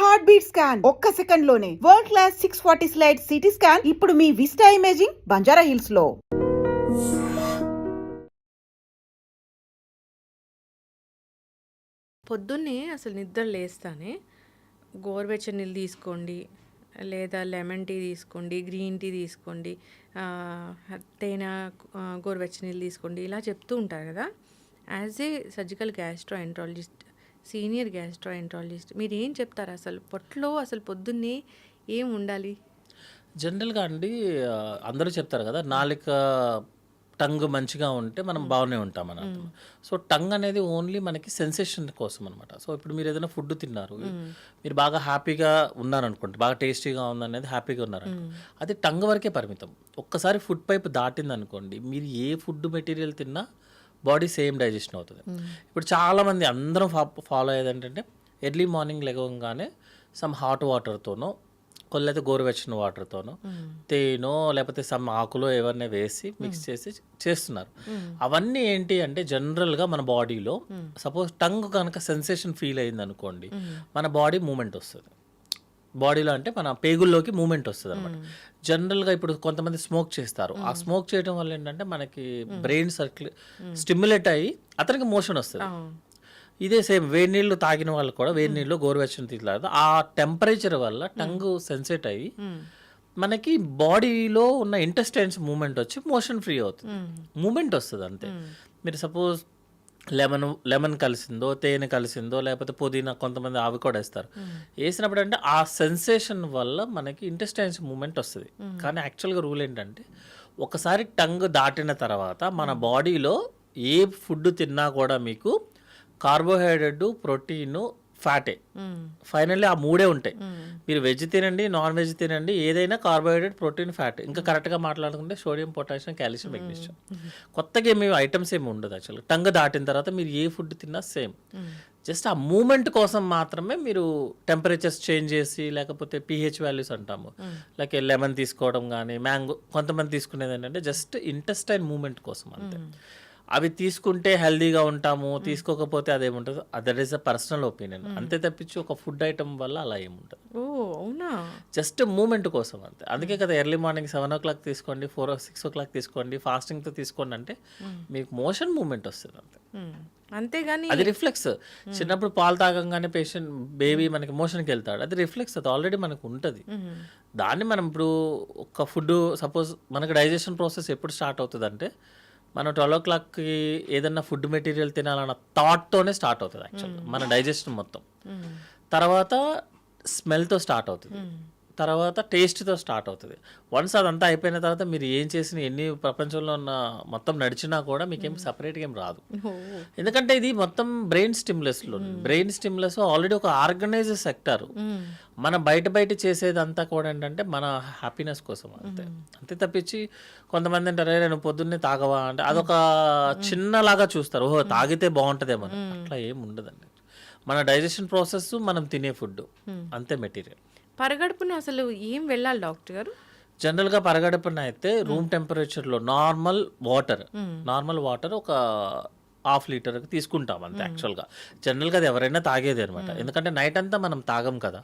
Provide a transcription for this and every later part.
Heart beat scan ఒక్క second లోనే world class 640 slide CT scan ఇప్పుడు మీ విస్టా ఇమేజింగ్ బంజారా హిల్స్ లో. పొద్దున్నే అసలు నిద్ర లేస్తానే గోరువెచ్చని నీళ్ళు తీసుకోండి, లేదా లెమన్ టీ తీసుకోండి, గ్రీన్ టీ తీసుకోండి, తేనె గోరువెచ్చని నీళ్ళు తీసుకోండి, ఇలా చెప్తూ ఉంటారు కదా. As a surgical gastroenterologist, senior gastroenterologist, మీరు ఏం చెప్తారు? అసలు పొట్టలో అసలు పొద్దున్నే ఏం ఉండాలి? జనరల్గా అండి అందరూ చెప్తారు కదా, నాలుక టంగ్ మంచిగా ఉంటే మనం బాగానే ఉంటాం అని అర్థం. సో టంగ్ అనేది ఓన్లీ మనకి సెన్సేషన్ కోసం అనమాట. సో ఇప్పుడు మీరు ఏదైనా ఫుడ్ తిన్నారు, మీరు బాగా హ్యాపీగా ఉన్నారనుకోండి, బాగా టేస్టీగా ఉందనేది హ్యాపీగా ఉన్నారనుకో, అది టంగ్ వరకే పరిమితం. ఒక్కసారి ఫుడ్ పైప్ దాటింది అనుకోండి, మీరు ఏ ఫుడ్ మెటీరియల్ తిన్నా బాడీ సేమ్ డైజెషన్ అవుతుంది. ఇప్పుడు చాలామంది అందరం ఫాలో అయ్యేది ఏంటంటే, ఎర్లీ మార్నింగ్ లెగవగానే సమ్ హాట్ వాటర్తోనో, కొల్లైతే గోరువెచ్చని వాటర్తోనో, తేనో లేకపోతే సమ్ ఆకులో ఎవరినే వేసి మిక్స్ చేసి చేస్తున్నారు. అవన్నీ ఏంటి అంటే, జనరల్గా మన బాడీలో సపోజ్ టంగ్ కనుక సెన్సేషన్ ఫీల్ అయింది అనుకోండి, మన బాడీ మూమెంట్ వస్తుంది. బాడీలో అంటే మన పేగుల్లోకి మూమెంట్ వస్తుంది అనమాట. జనరల్గా ఇప్పుడు కొంతమంది స్మోక్ చేస్తారు, ఆ స్మోక్ చేయడం వల్ల ఏంటంటే మనకి బ్రెయిన్ స్టిమ్యులేట్ అయ్యి అతనికి మోషన్ వస్తుంది. ఇదే సేమ్ వేడి నీళ్ళు తాగిన వాళ్ళు కూడా వేడి నీళ్ళు గోరువెచ్చని తీసుకుంటారు. ఆ టెంపరేచర్ వల్ల టంగ్ సెన్సేట్ అయ్యి మనకి బాడీలో ఉన్న ఇంటెస్టైన్స్ మూమెంట్ వచ్చి మోషన్ ఫ్రీ అవుతుంది, మూమెంట్ వస్తుంది అంతే. మీరు సపోజ్ లెమన్ కలిసిందో, తేనె కలిసిందో, లేకపోతే పుదీనా, కొంతమంది ఆవి కూడా వేస్తారు. వేసినప్పుడు అంటే ఆ సెన్సేషన్ వల్ల మనకి ఇంటెస్టైన్స్ మూమెంట్ వస్తుంది. కానీ యాక్చువల్గా రూల్ ఏంటంటే, ఒకసారి టంగ్ దాటిన తర్వాత మన బాడీలో ఏ ఫుడ్ తిన్నా కూడా మీకు కార్బోహైడ్రేట్, ప్రోటీన్, ఫ్యాటే, ఫైనల్లీ ఆ మూడే ఉంటాయి. మీరు వెజ్ తినండి, నాన్ వెజ్ తినండి, ఏదైనా కార్బోహైడ్రేట్, ప్రోటీన్, ఫ్యాట్. ఇంకా కరెక్ట్గా మాట్లాడుకుంటే సోడియం, పొటాషియం, కాల్షియం, మెగ్నీషియం. కొత్తగా ఏమి ఐటమ్స్ ఏమి ఉండదు. యాక్చువల్గా టంగ్ దాటిన తర్వాత మీరు ఏ ఫుడ్ తిన్నా సేమ్. జస్ట్ ఆ మూమెంట్ కోసం మాత్రమే మీరు టెంపరేచర్స్ చేంజ్ చేసి, లేకపోతే pH వాల్యూస్ అంటాము, లైక్ లెమన్ తీసుకోవడం కానీ, మ్యాంగో, కొంతమంది తీసుకునేది ఏంటంటే జస్ట్ ఇంటెస్టైన్ మూమెంట్ కోసం అంతే. అవి తీసుకుంటే హెల్దీగా ఉంటాము, తీసుకోకపోతే అదేముంటుంది, that is a personal opinion అంతే తప్పించి ఒక ఫుడ్ ఐటమ్ వల్ల అలా ఏముంటుంది. అవునా? జస్ట్ మూమెంట్ కోసం అంతే. అందుకే కదా ఎర్లీ మార్నింగ్ 7 o'clock తీసుకోండి, 6 o'clock తీసుకోండి, ఫాస్టింగ్తో తీసుకోండి అంటే మీకు మోషన్ మూమెంట్ వస్తుంది అంతే. అంతేగాని అది రిఫ్లెక్స్. చిన్నప్పుడు పాలు తాగంగానే బేబీ మనకి మోషన్కి వెళ్తాడు, అది రిఫ్లెక్స్, అది ఆల్రెడీ మనకు ఉంటుంది. దాన్ని మనం ఇప్పుడు ఒక ఫుడ్ సపోజ్ మనకి డైజెషన్ ప్రాసెస్ ఎప్పుడు స్టార్ట్ అవుతుంది అంటే, మనం 12 o'clockకి ఏదన్నా ఫుడ్ మెటీరియల్ తినాలన్న థాట్తోనే స్టార్ట్ అవుతుంది యాక్చువల్గా మన డైజెషన్ మొత్తం. తర్వాత స్మెల్తో స్టార్ట్ అవుతుంది, తర్వాత టేస్ట్తో స్టార్ట్ అవుతుంది. వన్స్ అదంతా అయిపోయిన తర్వాత మీరు ఏం చేసిన, ఎన్ని ప్రపంచంలో ఉన్న మొత్తం నడిచినా కూడా మీకేం సపరేట్గా ఏం రాదు. ఎందుకంటే ఇది మొత్తం బ్రెయిన్ స్టిమ్యులస్ ఆల్రెడీ ఒక ఆర్గనైజ్డ్ సెక్టర్. మనం బయట చేసేదంతా కూడా ఏంటంటే మన హ్యాపీనెస్ కోసం అంతే తప్పించి, కొంతమంది అంటారు నువ్వు పొద్దున్నే తాగవా అంటే అదొక చిన్నలాగా చూస్తారు, ఓహో తాగితే బాగుంటుందేమో. అట్లా ఏం ఉండదండి. మన డైజెషన్ ప్రాసెస్, మనం తినే ఫుడ్ అంతే మెటీరియల్. పరగడుపున అసలు ఏం వెళ్ళాలి డాక్టర్ గారు? జనరల్గా పరగడుపున అయితే రూమ్ టెంపరేచర్లో నార్మల్ వాటర్ ఒక 1/2 లీటర్ తీసుకుంటాం అంతే. యాక్చువల్గా జనరల్గా అది ఎవరైనా తాగేది అనమాట. ఎందుకంటే నైట్ అంతా మనం తాగం కదా,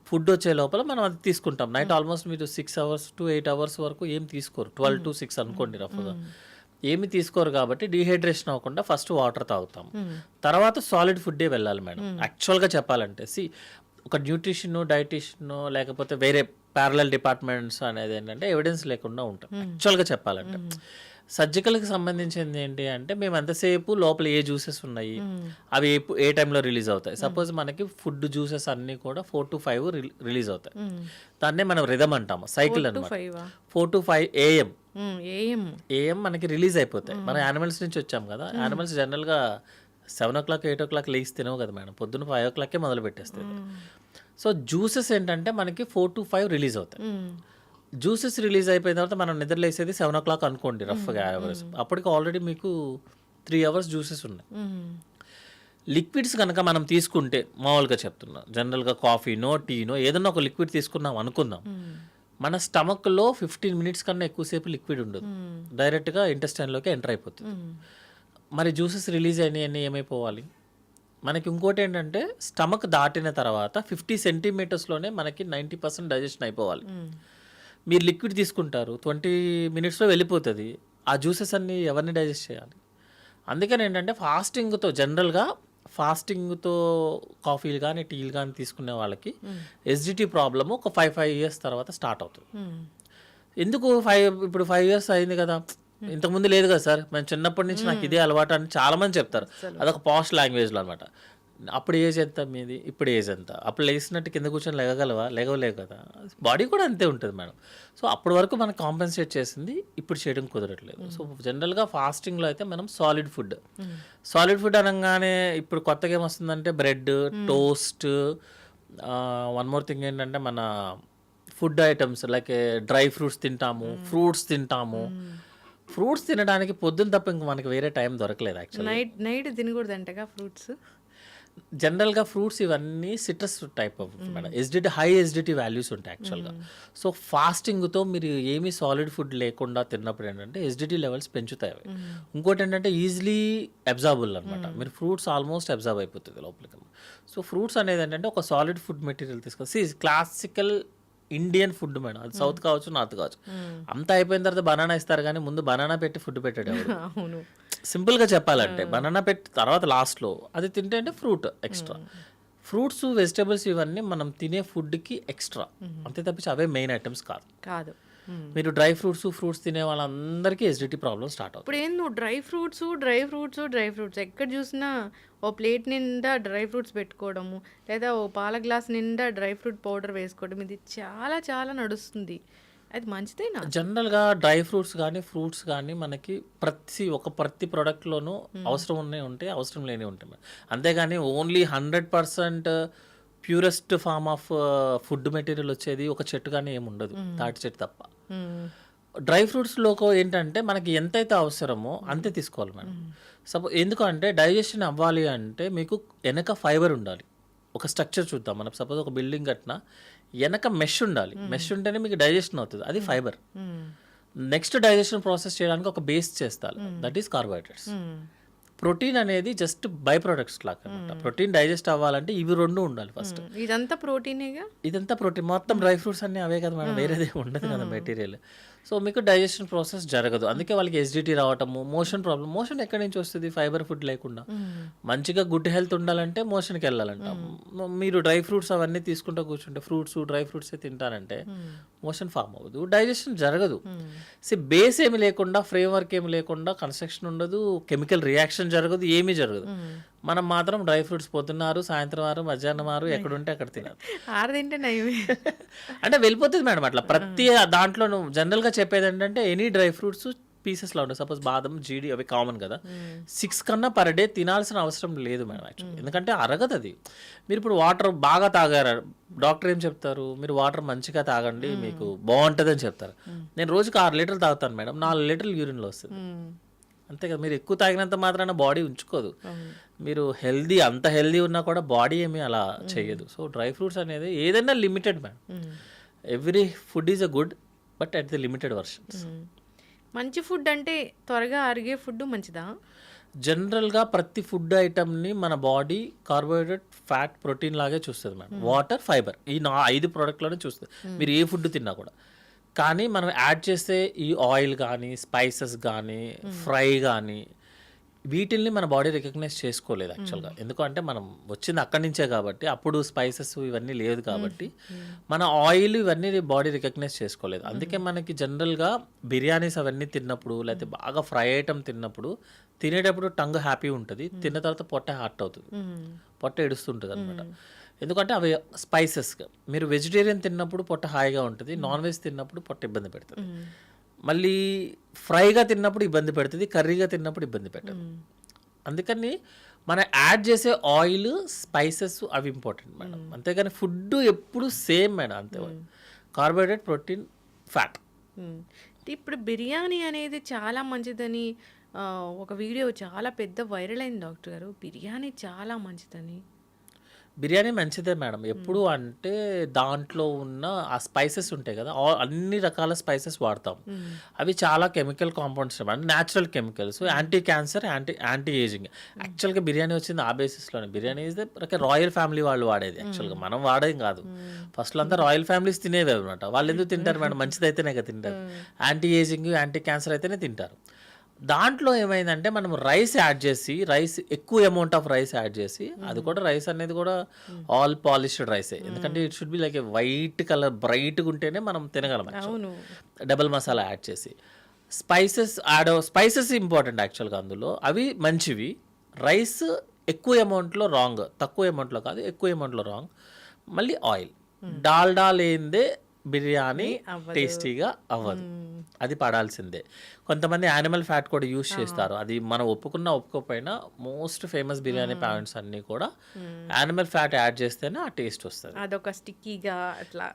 ఫుడ్ వచ్చే లోపల మనం అది తీసుకుంటాం. నైట్ ఆల్మోస్ట్ మీరు 6 hours to 8 hours వరకు ఏం తీసుకోరు, 12 to 6 అనుకోండి రఫ్గా, ఏమి తీసుకోరు. కాబట్టి డీహైడ్రేషన్ అవ్వకుండా ఫస్ట్ వాటర్ తాగుతాం, తర్వాత సాలిడ్ ఫుడ్డే వెళ్ళాలి మేడం. యాక్చువల్గా చెప్పాలంటే ఒక న్యూట్రిషన్, డైటిషియన్, లేకపోతే వేరే ప్యారలల్ డిపార్ట్మెంట్స్ అనేది ఏంటంటే ఎవిడెన్స్ లేకుండా ఉంటాం. యాక్చువల్గా చెప్పాలంటే సర్జికల్కి సంబంధించింది ఏంటి అంటే, మేము ఎంతసేపు లోపల ఏ జ్యూసెస్ ఉన్నాయి, అవి ఏ టైంలో రిలీజ్ అవుతాయి. సపోజ్ మనకి ఫుడ్ జ్యూసెస్ అన్నీ కూడా 4 to 5 రిలీజ్ అవుతాయి. దాన్నే మనం రిథమ్ అంటాము, సైకిల్ అనమాట. 4 to 5 AM మనకి రిలీజ్ అయిపోతాయి. మనం యానిమల్స్ నుంచి వచ్చాం కదా, యానిమల్స్ జనరల్గా 7 o'clock 8 o'clock లేచి తినవు కదా మేడం, పొద్దున్న 5 o'clock మొదలు పెట్టేస్తాయి. సో జ్యూసెస్ ఏంటంటే మనకి 4 to 5 రిలీజ్ అవుతాయి. జ్యూసెస్ రిలీజ్ అయిపోయిన తర్వాత మనం నిద్రలేసేది 7 o'clock అనుకోండి రఫ్గా అవర్స్. అప్పటికి ఆల్రెడీ మీకు 3 hours జ్యూసెస్ ఉన్నాయి. లిక్విడ్స్ కనుక మనం తీసుకుంటే, మామూలుగా చెప్తున్నా, జనరల్గా కాఫీనో, టీనో ఏదన్నా ఒక లిక్విడ్ తీసుకున్నాం అనుకుందాం, మన స్టమక్లో 15 minutes కన్నా ఎక్కువసేపు లిక్విడ్ ఉండదు, డైరెక్ట్గా ఇంటెస్టైన్లోకి ఎంటర్ అయిపోతుంది. మరి జ్యూసెస్ రిలీజ్ అయినాయన్నీ ఏమైపోవాలి, మనకి ఇంకోటేంటంటే స్టమక్ దాటిన తర్వాత 50 సెంటీమీటర్స్‌లోనే మనకి 90% డైజెషన్ అయిపోవాలి. మీరు లిక్విడ్ తీసుకుంటారు 20 మినిట్స్‌లో వెళ్ళిపోతది. ఆ జ్యూసెస్ అన్నీ ఎవరిని డైజెస్ట్ చేయాలి? అందుకనేంటంటే ఫాస్టింగ్‌తో కాఫీలు గానీ, టీలు గానీ తీసుకునే వాళ్ళకి ఎసిడిటీ ప్రాబ్లమ్ ఒక 5 ఇయర్స్ తర్వాత స్టార్ట్ అవుతది. ఎందుకు ఇప్పుడు 5 ఇయర్స్ అయింది కదా! ఇంతకుముందు లేదు కదా సార్. మేము చిన్నప్పటి నుంచి నాకు ఇదే అలవాటు అని చాలామంది చెప్తారు. అదొక పాష్ లాంగ్వేజ్‌లో అనమాట. అప్పుడు ఏజ్ ఎంత మీది? ఇప్పుడు ఏజ్ ఎంత? అప్పుడు లేసినట్టు కింద కూర్చొని లెగగలవా? లెగవలేవు కదా! బాడీ కూడా అంతే ఉంటది మేడం. సో, అప్పటి వరకు మనకు కాంపెన్సేట్ చేసింది ఇప్పుడు చేయడం కుదరట్లేదు. సో, జనరల్‌గా ఫాస్టింగ్‌లో అయితే మనం సాలిడ్ ఫుడ్. సాలిడ్ ఫుడ్ అనంగానే ఇప్పుడు కొత్తగా ఏమొస్తుందంటే bread, toast, one more thing ఏంటంటే మన food items like dry fruits తింటాము, ఫ్రూట్స్ తింటాము. ఫ్రూట్స్ తినడానికి పొద్దున తప్ప ఇంక మనకి వేరే టైం దొరకలేదు యాక్చువల్లీ. నైట్ తినకూడదంటగా ఫ్రూట్స్. జనరల్‌గా ఫ్రూట్స్ ఇవన్నీ citrus type of madam. High acidity values ఉంటాయి యాక్చువల్‌గా. సో, ఫాస్టింగ్‌తో మీరు ఏమీ సాలిడ్ ఫుడ్ లేకుండా తిన్నప్పుడు ఏంటంటే ఎసిడిటీ లెవెల్స్ పెంచుతాయి అవి. ఇంకోటి ఏంటంటే ఈజీలీ అబ్జార్బుల్ అనమాట. మీరు ఫ్రూట్స్ ఆల్మోస్ట్ అబ్జార్బ్ అయిపోతుంది లోపలికి. సో, ఫ్రూట్స్ అనేది ఏంటంటే ఒక సాలిడ్ ఫుడ్ మెటీరియల్ తీసుకొని క్లాసికల్ ఇండియన్ ఫుడ్ మేడం. అది సౌత్ కావచ్చు, నార్త్ కావచ్చు. అంతా అయిపోయిన తర్వాత బనానా ఇస్తారు కానీ ముందు బనానా పెట్టి ఫుడ్ పెట్టాడు ఎవడు. అవును. సింపుల్‌గా చెప్పాలంటే బనానా పెట్టి తర్వాత లాస్ట్‌లో అది తింటే అంటే ఫ్రూట్ ఎక్స్ట్రా. ఫ్రూట్స్, వెజిటబుల్స్ ఇవన్నీ మనం తినే ఫుడ్‌కి ఎక్స్ట్రా. అంతే తప్పించి అవే మెయిన్ ఐటమ్స్ కాదు. మీరు డ్రై ఫ్రూట్స్ తినే వాళ్ళందరికీ ఎసిడిటీ ప్రాబ్లమ్ స్టార్ట్ అవుతుంది. ఇప్పుడు ఏంది నువ్వు డ్రై ఫ్రూట్స్ ఎక్కడ చూసినా ఓ ప్లేట్ నిండా డ్రై ఫ్రూట్స్ పెట్టుకోవడము, లేదా ఓ పాల గ్లాస్ నిండా డ్రై ఫ్రూట్ పౌడర్ వేసుకోవడం, ఇది చాలా చాలా నడుస్తుంది. అది మంచిదేనా? జనరల్‌గా డ్రై ఫ్రూట్స్ కానీ, ఫ్రూట్స్ కానీ మనకి ప్రతి ప్రోడక్ట్‌లోనూ అవసరం ఉన్నవి ఉంటాయి, అవసరం లేనివి ఉంటాయి మేడం. అంతేగాని only 100% purest form of food material వచ్చేది ఒక చెట్టు కానీ ఏమి ఉండదు, తాటి చెట్టు తప్ప. డ్రై ఫ్రూట్స్‌లో ఏంటంటే మనకి ఎంతైతే అవసరమో అంతే తీసుకోవాలి మేడం. ఎందుకంటే డైజెషన్ అవ్వాలి అంటే మీకు వెనక ఫైబర్ ఉండాలి. ఒక స్ట్రక్చర్ చూద్దాం మనం. సపోజ్ ఒక బిల్డింగ్ కట్టినా వెనక మెష్ ఉండాలి. మెష్ ఉంటేనే మీకు డైజెషన్ అవుతుంది. అది ఫైబర్. నెక్స్ట్ డైజెషన్ ప్రాసెస్ చేయడానికి ఒక బేస్ చేస్తారు. That is carbohydrates. ప్రోటీన్ అనేది జస్ట్ బై ప్రొడక్ట్స్ లాగా అనమాట. ప్రోటీన్ డైజెస్ట్ అవ్వాలంటే ఇవి రెండు ఉండాలి ఫస్ట్. ఇదంతా ప్రోటీనేగా. ఇదంతా ప్రోటీన్. మొత్తం డ్రై ఫ్రూట్స్ అన్నీ అవే కదా మేడం. వేరేది ఉండదు కదా మెటీరియల్. సో, మీకు డైజెషన్ ప్రాసెస్ జరగదు. అందుకే వాళ్ళకి ఎసిడిటీ రావటము, మోషన్ ప్రాబ్లం. మోషన్ ఎక్కడి నుంచి వస్తుంది? ఫైబర్ ఫుడ్ లేకుండా. మంచిగా గుడ్ హెల్త్ ఉండాలంటే మోషన్కి వెళ్ళాలంట. మీరు డ్రై ఫ్రూట్స్ అవన్నీ తీసుకుంటూ కూర్చుంటే ఫ్రూట్స్, డ్రై ఫ్రూట్సే తింటారంటే మోషన్ ఫామ్ అవ్వదు, డైజెషన్ జరగదు. బేస్ ఏమి లేకుండా, ఫ్రేమ్ వర్క్ ఏమి లేకుండా కన్స్ట్రక్షన్ ఉండదు, కెమికల్ రియాక్షన్ జరగదు, ఏమీ జరగదు. మనం మాత్రం డ్రై ఫ్రూట్స్ పొద్దున్నారు, సాయంత్రం వారు, మధ్యాహ్నం వారు ఎక్కడుంటే అక్కడ తినాలి. 6 తింటే నయమే. అంటే వెళ్ళిపోతుంది మేడం అట్లా. ప్రతి దాంట్లోనూ జనరల్‌గా చెప్పేది ఏంటంటే ఎనీ డ్రై ఫ్రూట్స్ పీసెస్‌లో ఉంటాయి. సపోజ్ బాదం, జీడి అవి కామన్ కదా. 6 కన్నా పర్ డే తినాల్సిన అవసరం లేదు మేడం యాక్చువల్లీ. ఎందుకంటే అరగదు అది. మీరు ఇప్పుడు వాటర్ బాగా తాగారు, డాక్టర్ ఏం చెప్తారు? మీరు వాటర్ మంచిగా తాగండి, మీకు బాగుంటుంది అని చెప్తారు. నేను రోజుకి 6 లీటర్లు తాగుతాను మేడం. 4 లీటర్లు యూరిన్లో వస్తుంది. అంతే కదా. మీరు ఎక్కువ తాగినంత మాత్రాన బాడీ ఉంచుకోదు. మీరు అంత హెల్దీ ఉన్నా కూడా బాడీ ఏమీ అలా చేయదు. సో, డ్రై ఫ్రూట్స్ అనేది ఏదైనా limited madam. Every food is a good but at the limited versions. మంచి ఫుడ్ అంటే త్వరగా అరిగే ఫుడ్ మంచిదా? జనరల్‌గా ప్రతి ఫుడ్ ఐటమ్‌ని మన బాడీ కార్బోహైడ్రేట్, ఫ్యాట్, ప్రోటీన్ లాగే చూస్తుంది మేడం. వాటర్, ఫైబర్ ఈ 5 ప్రోడక్ట్‌లోనే చూస్తుంది. మీరు ఏ ఫుడ్ తిన్నా కూడా. కానీ మనం యాడ్ చేసే ఈ ఆయిల్ కానీ, స్పైసెస్ కానీ, ఫ్రై కానీ వీటిల్ని మన బాడీ రికగ్నైజ్ చేసుకోలేదు యాక్చువల్‌గా. ఎందుకంటే మనం వచ్చింది అక్కడి నుంచే కాబట్టి, అప్పుడు స్పైసెస్ ఇవన్నీ లేదు కాబట్టి మన ఆయిల్ ఇవన్నీ బాడీ రికగ్నైజ్ చేసుకోలేదు. అందుకే మనకి జనరల్‌గా బిర్యానీస్ అవన్నీ తిన్నప్పుడు, లేకపోతే బాగా ఫ్రై ఐటమ్ తిన్నప్పుడు తినేటప్పుడు టంగ్ హ్యాపీ ఉంటుంది, తిన్న తర్వాత పొట్ట హార్ట్ అవుతుంది, పొట్ట ఏడుస్తుంటుంది అనమాట. ఎందుకంటే అవి స్పైసెస్. మీరు వెజిటేరియన్ తిన్నప్పుడు పొట్ట హాయిగా ఉంటుంది, నాన్ వెజ్ తిన్నప్పుడు పొట్ట ఇబ్బంది పెడుతుంది. మళ్ళీ ఫ్రైగా తిన్నప్పుడు ఇబ్బంది పెడుతుంది, కర్రీగా తిన్నప్పుడు ఇబ్బంది పెట్టదు. అందుకని మనం యాడ్ చేసే ఆయిల్, స్పైసెస్ అవి ఇంపార్టెంట్ మేడం. అంతేగాని ఫుడ్ ఎప్పుడు సేమ్ మేడం. అంతే కార్బోహైడ్రేట్, ప్రోటీన్, ఫ్యాట్. ఇప్పుడు బిర్యానీ అనేది చాలా మంచిదని ఒక వీడియో చాలా పెద్ద వైరల్ అయింది డాక్టర్ గారు. బిర్యానీ చాలా మంచిదని. బిర్యానీ మంచిదే మేడం. ఎప్పుడు అంటే దాంట్లో ఉన్న ఆ స్పైసెస్ ఉంటాయి కదా! అన్ని రకాల స్పైసెస్ వాడతాం. అవి చాలా chemical compounds madam. Natural chemicals, anti cancer, anti ageing. యాక్చువల్‌గా బిర్యానీ వచ్చింది ఆ బేసిస్‌లోనే. Biryani is the royal family వాళ్ళు వాడేది యాక్చువల్‌గా. మనం వాడేం కాదు. ఫస్ట్‌లో అంతా రాయల్ ఫ్యామిలీస్ తినేవి అనమాట. వాళ్ళు ఎందుకు తింటారు మేడం? మంచిదైతేనే కదా తింటారు. యాంటీ ఏజింగ్, యాంటీ క్యాన్సర్ అయితేనే తింటారు. దాంట్లో ఏమైందంటే మనం రైస్ యాడ్ చేసి, ఎక్కువ అమౌంట్ ఆఫ్ రైస్ యాడ్ చేసి, అది కూడా రైస్ అనేది కూడా ఆల్ పాలిష్డ్ రైసే. ఎందుకంటే it should be like A white colour బ్రైట్‌గా ఉంటేనే మనం తినగలం యాక్చువల్‌గా. అవును. డబుల్ మసాలా యాడ్ చేసి. స్పైసెస్ ఇంపార్టెంట్ యాక్చువల్‌గా అందులో. అవి మంచివి. రైస్ ఎక్కువ అమౌంట్‌లో రాంగ్. తక్కువ అమౌంట్‌లో కాదు, ఎక్కువ అమౌంట్‌లో రాంగ్. మళ్ళీ ఆయిల్. డాల్డా లేనిదే బిర్యానీ టేస్టీగా అవ్వదు. అది పడాల్సిందే. కొంతమంది యానిమల్ ఫ్యాట్ కూడా యూజ్ చేస్తారు. అది మనం ఒప్పుకోకపోయినా మోస్ట్ ఫేమస్ బిర్యానీ పాయింట్స్ అన్నీ కూడా యానిమల్ ఫ్యాట్ యాడ్ చేస్తేనే ఆ టేస్ట్ వస్తుంది. అదొక స్టిక్కీగా అట్లా.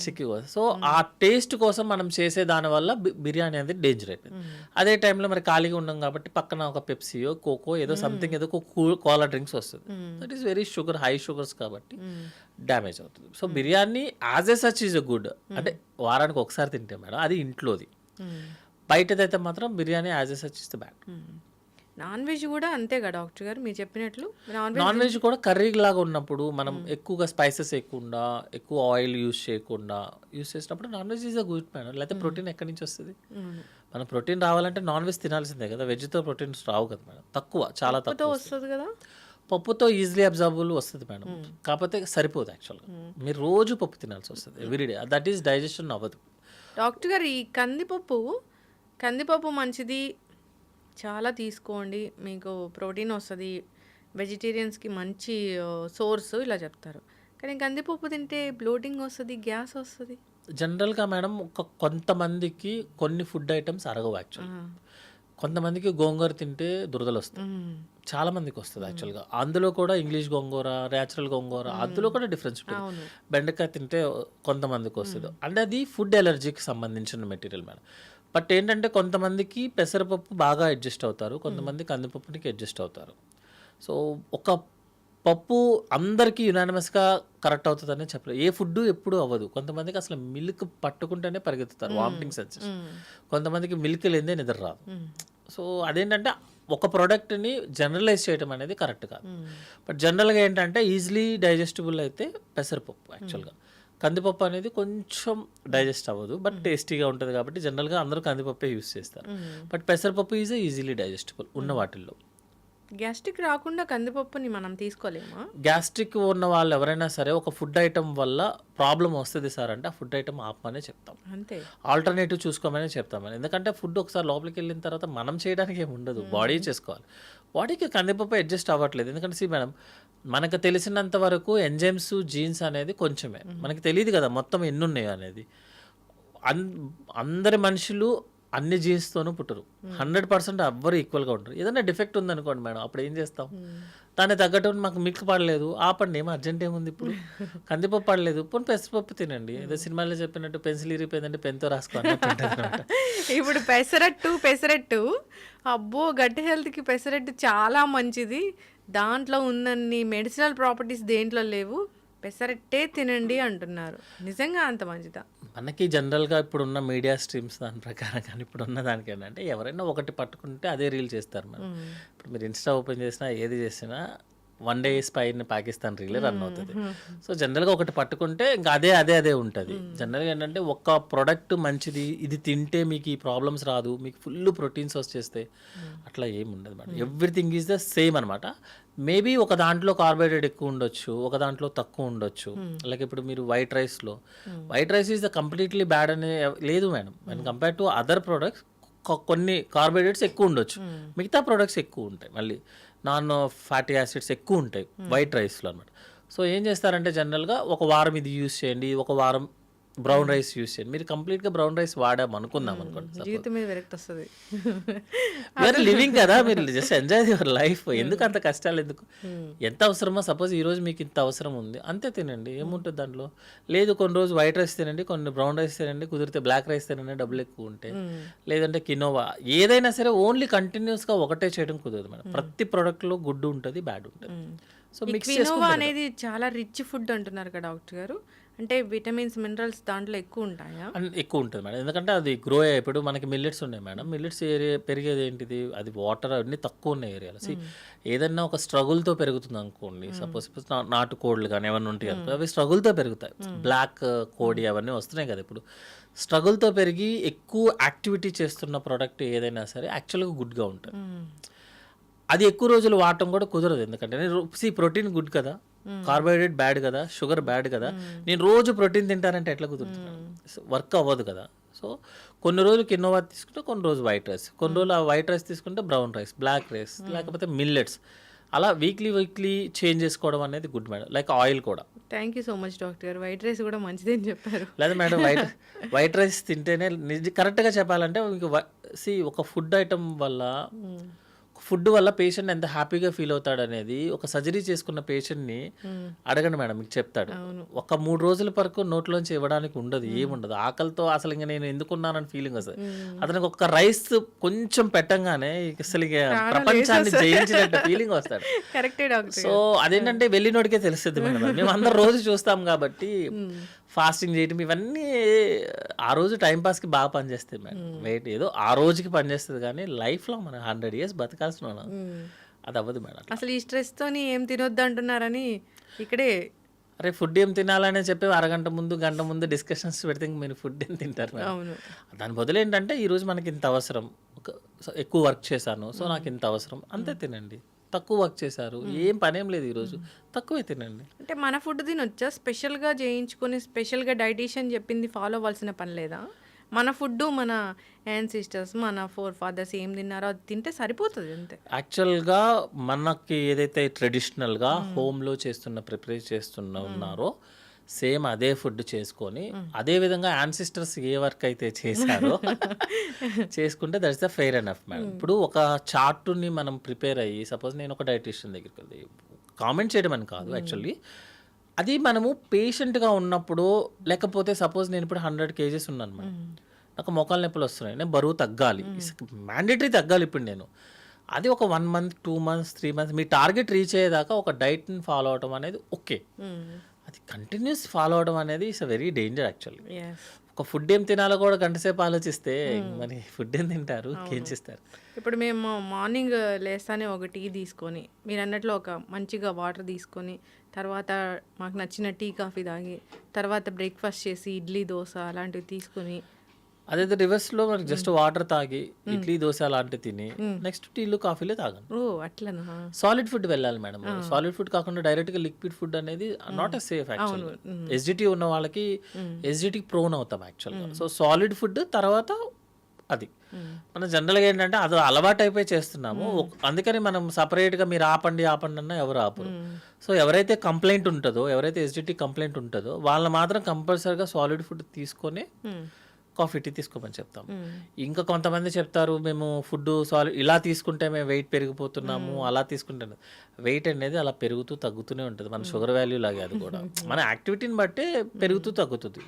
చిక్కిగా. సో ఆ టేస్ట్ కోసం మనం చేసే దాని వల్ల బిర్యానీ అనేది డేంజర్ అయిపోయింది. అదే టైంలో మరి ఖాళీగా ఉన్నాం కాబట్టి పక్కన ఒక పెప్సీయో, కోకో ఏదో సంథింగ్ ఏదో కోలా డ్రింక్స్ వస్తుంది. That is very high sugars కాబట్టి డ్యామేజ్ అవుతుంది. So biryani as a such is good. అంటే వారానికి ఒకసారి తింటే మేడం అది ఇంట్లోది. బయటదైతే మాత్రం biryani as a such is the bad. Non veg కూడా అంతేగా డాక్టర్ గారు మీరు చెప్పినట్లు? నాన్ వెజ్ కూడా కర్రీ లాగా ఉన్నప్పుడు మనం ఎక్కువగా స్పైసెస్ వేయకుండా, ఎక్కువ ఆయిల్ యూజ్ చేసినప్పుడు non veg is a good madam. లేకపోతే ప్రోటీన్ ఎక్కడి నుంచి వస్తుంది? మనం ప్రోటీన్ రావాలంటే నాన్ వెజ్ తినాల్సిందే కదా. వెజ్తో ప్రోటీన్స్ రావు కదా మేడం. చాలా తక్కువ వస్తుంది కదా. పప్పుతో ఈజీలీ అబ్జార్బుల్ వస్తుంది మేడం. కాకపోతే సరిపోదు యాక్చువల్గా. మీరు రోజు పప్పు తినాల్సి వస్తుంది ఎవ్రీడే. దట్ ఈస్ డైజెషన్ అవ్వదు. డాక్టర్ గారు ఈ కందిపప్పు మంచిది, చాలా తీసుకోండి, మీకు ప్రోటీన్ వస్తుంది, వెజిటేరియన్స్కి మంచి సోర్స్ ఇలా చెప్తారు. కానీ కందిపప్పు తింటే బ్లోటింగ్ వస్తుంది, గ్యాస్ వస్తుంది. జనరల్గా మేడం కొంతమందికి కొన్ని ఫుడ్ ఐటమ్స్ అరగవు యాక్చువల్గా. కొంతమందికి గోంగూర తింటే దురదలు వస్తాయి. చాలా మందికి వస్తుంది యాక్చువల్గా. అందులో కూడా ఇంగ్లీష్ గోంగూర, న్యాచురల్ గోంగూర, అందులో కూడా డిఫరెన్స్ ఉంటుంది. బెండకాయ తింటే కొంతమందికి వస్తుంది. అంటే అది ఫుడ్ ఎలర్జీకి సంబంధించిన మెటీరియల్ మేడం. బట్ ఏంటంటే కొంతమందికి పెసరపప్పు బాగా అడ్జస్ట్ అవుతారు, కొంతమంది కందిపప్పునికి అడ్జస్ట్ అవుతారు. సో ఒక పప్పు అందరికీ యునానిమస్గా కరెక్ట్ అవుతుందని చెప్పలేదు. ఏ ఫుడ్ ఎప్పుడు అవ్వదు. కొంతమందికి అసలు మిల్క్ పట్టుకుంటేనే పరిగెత్తుతారు, వామిటింగ్ సెన్సేషన్. కొంతమందికి మిల్క్ లేదే నిద్ర రాదు. సో అదేంటంటే ఒక ప్రోడక్ట్ని జనరలైజ్ చేయడం అనేది కరెక్ట్ కాదు. బట్ జనరల్గా ఏంటంటే ఈజీలీ డైజెస్టిబుల్ అయితే పెసరపప్పు యాక్చువల్గా. కందిపప్పు అనేది కొంచెం డైజెస్ట్ అవ్వదు, బట్ టేస్టీగా ఉంటుంది కాబట్టి జనరల్గా అందరూ కందిపప్పే యూస్ చేస్తారు. బట్ పెసరపప్పు ఈజ్ ఈజీలీ డైజెస్టబుల్ ఉన్న వాటిల్లో. గ్యాస్ట్రిక్ రాకుండా కందిపప్పుని మనం తీసుకోలేమా? గ్యాస్ట్రిక్ ఉన్న వాళ్ళు ఎవరైనా సరే ఒక ఫుడ్ ఐటమ్ వల్ల ప్రాబ్లం వస్తుంది సార్ అంటే ఆ ఫుడ్ ఐటమ్ ఆపమనే చెప్తాం. అంతే, ఆల్టర్నేటివ్ చూసుకోమని చెప్తామని. ఎందుకంటే ఫుడ్ ఒకసారి లోపలికి వెళ్ళిన తర్వాత మనం చేయడానికి ఏమి ఉండదు, బాడీ చేసుకోవాలి. బాడీకి కందిపప్పు అడ్జస్ట్ అవ్వట్లేదు. ఎందుకంటే మేడం మనకు తెలిసినంత వరకు ఎంజైమ్స్, జీన్స్ అనేది కొంచెమే మనకి తెలియదు కదా మొత్తం ఎన్ని ఉన్నాయో అనేది. అందరి మనుషులు అన్ని జీన్స్తోనూ పుట్టరు. 100% ఎవ్వరు ఈక్వల్గా ఉంటారు. ఏదైనా డిఫెక్ట్ ఉందనుకోండి మేడం, అప్పుడు ఏం చేస్తాం? దాన్ని తగ్గట్టు మాకు మిల్క్ పడలేదు, ఆపండి, ఏమో అర్జెంట్ ఏముంది ఇప్పుడు. కందిపప్పు పడలేదు, పోనీ పెసరపప్పు తినండి. ఏదో సినిమాలో చెప్పినట్టు పెన్సిల్ ఇరిగిపోయిందంటే పెన్తో రాసుకోండి. ఇప్పుడు పెసరట్టు అబ్బో, గట్టి హెల్త్కి పెసరట్టు చాలా మంచిది, దాంట్లో ఉన్నన్ని మెడిసినల్ ప్రాపర్టీస్ దేంట్లో లేవు, పెసరట్టే తినండి అంటున్నారు. నిజంగా అంత మంచిదా? మనకి జనరల్గా ఇప్పుడున్న మీడియా స్ట్రీమ్స్ దాని ప్రకారం కానీ ఇప్పుడున్న దానికి ఏంటంటే ఎవరైనా ఒకటి పట్టుకుంటే అదే రీల్ చేస్తారు మనం. ఇప్పుడు మీరు ఇన్స్టా ఓపెన్ చేసినా ఏది చేసినా వన్ డే స్పైన్ పాకిస్తాన్ రీలే రన్ అవుతుంది. సో జనరల్గా ఒకటి పట్టుకుంటే ఇంకా అదే ఉంటుంది. జనరల్గా ఏంటంటే ఒక ప్రోడక్ట్ మంచిది, ఇది తింటే మీకు ఈ ప్రాబ్లమ్స్ రాదు, మీకు ఫుల్ ప్రోటీన్స్ వచ్చేస్తే అట్లా ఏమి ఉండదు madam. Everything is the same అనమాట. మేబీ ఒక దాంట్లో కార్బోహైడ్రేట్ ఎక్కువ ఉండొచ్చు, ఒక దాంట్లో తక్కువ ఉండొచ్చు. లైక్ ఇప్పుడు మీరు white rice is the completely bad అనే లేదు madam. And compare to other products కొన్ని కార్బోహైడ్రేట్స్ ఎక్కువ ఉండొచ్చు, మిగతా ప్రోడక్ట్స్ ఎక్కువ ఉంటాయి, మళ్ళీ నాన్ ఫ్యాటీ యాసిడ్స్ ఎక్కువ ఉంటాయి వైట్ రైస్లో అనమాట. సో ఏం చేస్తారంటే జనరల్గా ఒక వారం ఇది యూస్ చేయండి, ఒక వారం బ్రౌన్ రైస్ యూస్ చేయండి. మీరు కంప్లీట్గా బ్రౌన్ రైస్ వాడాం అనుకుందాం అనుకోండి, జీవితం మీద విరక్తి వస్తుంది. మీరు లివింగ్ కదా, మీరు జస్ట్ ఎంజాయ్ యువర్ లైఫ్. ఎందుకు అంత కష్టాలు ఎందుకు? ఎంత అవసరమో, సపోజ్ ఈరోజు మీకు ఇంత అవసరం ఉంది అంతే తినండి, ఏముంటుంది దాంట్లో. లేదు కొన్ని రోజు వైట్ రైస్ తినండి, కొన్ని బ్రౌన్ రైస్ తినండి, కుదిరితే బ్లాక్ రైస్ తినండి డబ్బులు ఎక్కువ ఉంటే, లేదంటే కినోవా, ఏదైనా సరే ఓన్లీ కంటిన్యూస్గా ఒకటే చేయడం కుదరదు మేడం. ప్రతి ప్రోడక్ట్లో గుడ్ ఉంటుంది, బ్యాడ్ ఉంటుంది. సో ఈ మిక్స్ క్వినోవా చేసుకుంటే అనేది చాలా రిచ్ ఫుడ్ అంటున్నారు కదా డాక్టర్ గారు. అంటే విటమిన్స్, మినరల్స్ దాంట్లో ఎక్కువ ఉంటాయా? ఎక్కువ ఉంటుంది మేడం. ఎందుకంటే అది గ్రో ఇప్పుడు మనకి మిల్లెట్స్ ఉన్నాయి మేడం. మిల్లెట్స్ ఏరియా పెరిగేది ఏంటిది, అది వాటర్ అన్నీ తక్కువ ఉన్న ఏరియాలో. ఏదన్నా ఒక స్ట్రగుల్తో పెరుగుతుంది అనుకోండి, సపోజ్ నాటుకోళ్ళు కానీ ఏమన్నా ఉంటాయి అనుకో, అవి స్ట్రగుల్తో పెరుగుతాయి. బ్లాక్ కోడి అవన్నీ వస్తున్నాయి కదా ఇప్పుడు. స్ట్రగుల్తో పెరిగి ఎక్కువ యాక్టివిటీ చేస్తున్న ప్రోడక్ట్ ఏదైనా సరే యాక్చువల్గా గుడ్గా ఉంటుంది. అది ఎక్కువ రోజులు వాడటం కూడా కుదరదు. ఎందుకంటే ప్రోటీన్ గుడ్ కదా, కార్బోహైడ్రేట్ బ్యాడ్ కదా, షుగర్ బ్యాడ్ కదా. నేను రోజు ప్రోటీన్ తింటానంటే ఎట్లా కుదురుతుంది? వర్క్ అవ్వదు కదా. సో కొన్ని రోజులు కినోవా తీసుకుంటే, కొన్ని రోజు వైట్ రైస్, కొన్ని రోజులు ఆ వైట్ రైస్ తీసుకుంటే బ్రౌన్ రైస్, బ్లాక్ రైస్, లేకపోతే మిల్లెట్స్, అలా వీక్లీ చేంజ్ చేసుకోవడం అనేది గుడ్ మేడం. లైక్ ఆయిల్ కూడా. Thank you so much doctor గారు. వైట్ రైస్ కూడా మంచిదని చెప్పారు. లేదా మేడం వైట్ రైస్ తింటేనే కరెక్ట్గా చెప్పాలంటే మీకు ఒక ఫుడ్ ఐటమ్ వల్ల ఫుడ్ వల్ల పేషెంట్ ఎంత హ్యాపీగా ఫీల్ అవుతాడు అనేది ఒక సర్జరీ చేసుకున్న పేషెంట్ని అడగండి మేడం, మీకు చెప్తాడు. ఒక 3 రోజుల వరకు నోట్లోంచి ఇవ్వడానికి ఉండదు, ఏముండదు. ఆకలితో అసలు ఇంకా నేను ఎందుకున్నానని ఫీలింగ్ వస్తుంది. అతనికి ఒక రైస్ కొంచెం పెట్టంగానే అసలు ఇక ప్రపంచాన్ని జయించినట్టు ఫీలింగ్ వస్తాడు. కరెక్టే డాక్టర్. సో అదేంటంటే వెళ్ళినోడికే తెలుస్తుంది మేడం. మేము అందరం రోజు చూస్తాం కాబట్టి ఫాస్టింగ్ చేయడం ఇవన్నీ ఆ రోజు టైంపాస్కి బాగా పనిచేస్తాయి మేడం. వెయిట్ ఏదో ఆ రోజుకి పనిచేస్తుంది, కానీ లైఫ్లో మనం 100 years బతకాల్సిన అది అవ్వదు మేడం. అసలు ఈ స్ట్రెస్తోని ఏం తినొద్దు అంటున్నారని ఇక్కడే అరే ఫుడ్ ఏం తినాలని చెప్పి అరగంట ముందు గంట ముందు డిస్కషన్స్ పెడితే మీరు ఫుడ్ ఏం తింటారు మేడం. అవును. దాని బదులు ఏంటంటే ఈరోజు మనకి ఇంత అవసరం, ఎక్కువ వర్క్ చేశాను సో నాకు ఇంత అవసరం, అంతే తినండి. తక్కువ వర్క్ చేశారు, ఏం పనేం లేదు ఈరోజు, తక్కువే తినండి. అంటే మన ఫుడ్ తినొచ్చా? స్పెషల్గా చేయించుకొని స్పెషల్గా డైటీషియన్ చెప్పింది ఫాలో అవ్వాల్సిన పని లేదా? మన ఫుడ్, మన యాన్సిస్టర్స్, మన ఫాదర్స్ ఏం తిన్నారో అది తింటే సరిపోతుంది అంతే. యాక్చువల్గా మనకి ఏదైతే ట్రెడిషనల్గా హోమ్లో ప్రిపేర్ ఉన్నారో సేమ్ అదే ఫుడ్ చేసుకొని అదే విధంగా యాన్సిస్టర్స్ ఏ వర్క్ అయితే చేశారో చేసుకుంటే that's the fair enough madam. ఇప్పుడు ఒక చార్టుని మనం ప్రిపేర్ అయ్యి, సపోజ్ నేను ఒక డైటీషియన్ దగ్గరికి వెళ్ళి కామెంట్ చేయడం అని కాదు, యాక్చువల్లీ అది మనము పేషెంట్గా ఉన్నప్పుడు, లేకపోతే సపోజ్ నేను ఇప్పుడు 100 kgs ఉన్నాను మేడం, నాకు మోకాలు నొప్పులు వస్తున్నాయి, నేను బరువు తగ్గాలి, మ్యాండేటరీ తగ్గాలి ఇప్పుడు నేను. అది ఒక 1 month 2 months 3 months మీ టార్గెట్ రీచ్ అయ్యేదాకా ఒక డైట్ని ఫాలో అవడం అనేది ఓకే. అది కంటిన్యూస్ ఫాలో అవడం అనేది it's a very danger actually. ఒక ఫుడ్ ఏం తినాలో కూడా గంటసేపు ఆలోచిస్తే మరి ఫుడ్ ఏం తింటారు, ఏం చేస్తారు? ఇప్పుడు మేము మార్నింగ్ లేస్తానే ఒక టీ తీసుకొని, మీరు అన్నట్లు ఒక మంచిగా వాటర్ తీసుకొని, తర్వాత మాకు నచ్చిన టీ కాఫీ తాగి, తర్వాత బ్రేక్ఫాస్ట్ చేసి ఇడ్లీ దోశ అలాంటివి తీసుకొని, అదే రివర్స్లో మనకి జస్ట్ వాటర్ తాగి ఇడ్లీ దోశ అలాంటివి తిని నెక్స్ట్ టీలు కాఫీలే తాగండి. ఓ అట్లనా? సాలిడ్ ఫుడ్ వెళ్ళాలి మేడం. సాలిడ్ ఫుడ్ కాకుండా డైరెక్ట్గా లిక్విడ్ ఫుడ్ అనేది నాట్ ఎ సేఫ్ యాక్చువల్గా. ఎస్జిటి ఉన్న వాళ్ళకి ఎస్జిటికి ప్రోన్ అవుతాం యాక్చువల్గా. సో సాలిడ్ ఫుడ్ తర్వాత అది మనం జనరల్గా ఏంటంటే అది అలవాటు అయిపోయి చేస్తున్నాము. అందుకని మనం సపరేట్గా మీరు ఆపండి అన్న ఎవరు ఆపరు. సో ఎవరైతే కంప్లైంట్ ఉంటుందో, ఎవరైతే ఎస్జిటి కంప్లైంట్ ఉంటుందో వాళ్ళు మాత్రం కంపల్సరీగా సాలిడ్ ఫుడ్ తీసుకొని కాఫీ టీ తీసుకోమని చెప్తాం. ఇంకా కొంతమంది చెప్తారు మేము ఫుడ్ ఇలా తీసుకుంటే మేము వెయిట్ పెరిగిపోతున్నాము, అలా తీసుకుంటే వెయిట్ అనేది అలా పెరుగుతూ తగ్గుతూనే ఉంటుంది. మన షుగర్ వాల్యూ లాగే అది కూడా మన యాక్టివిటీని బట్టే పెరుగుతూ తగ్గుతుంది.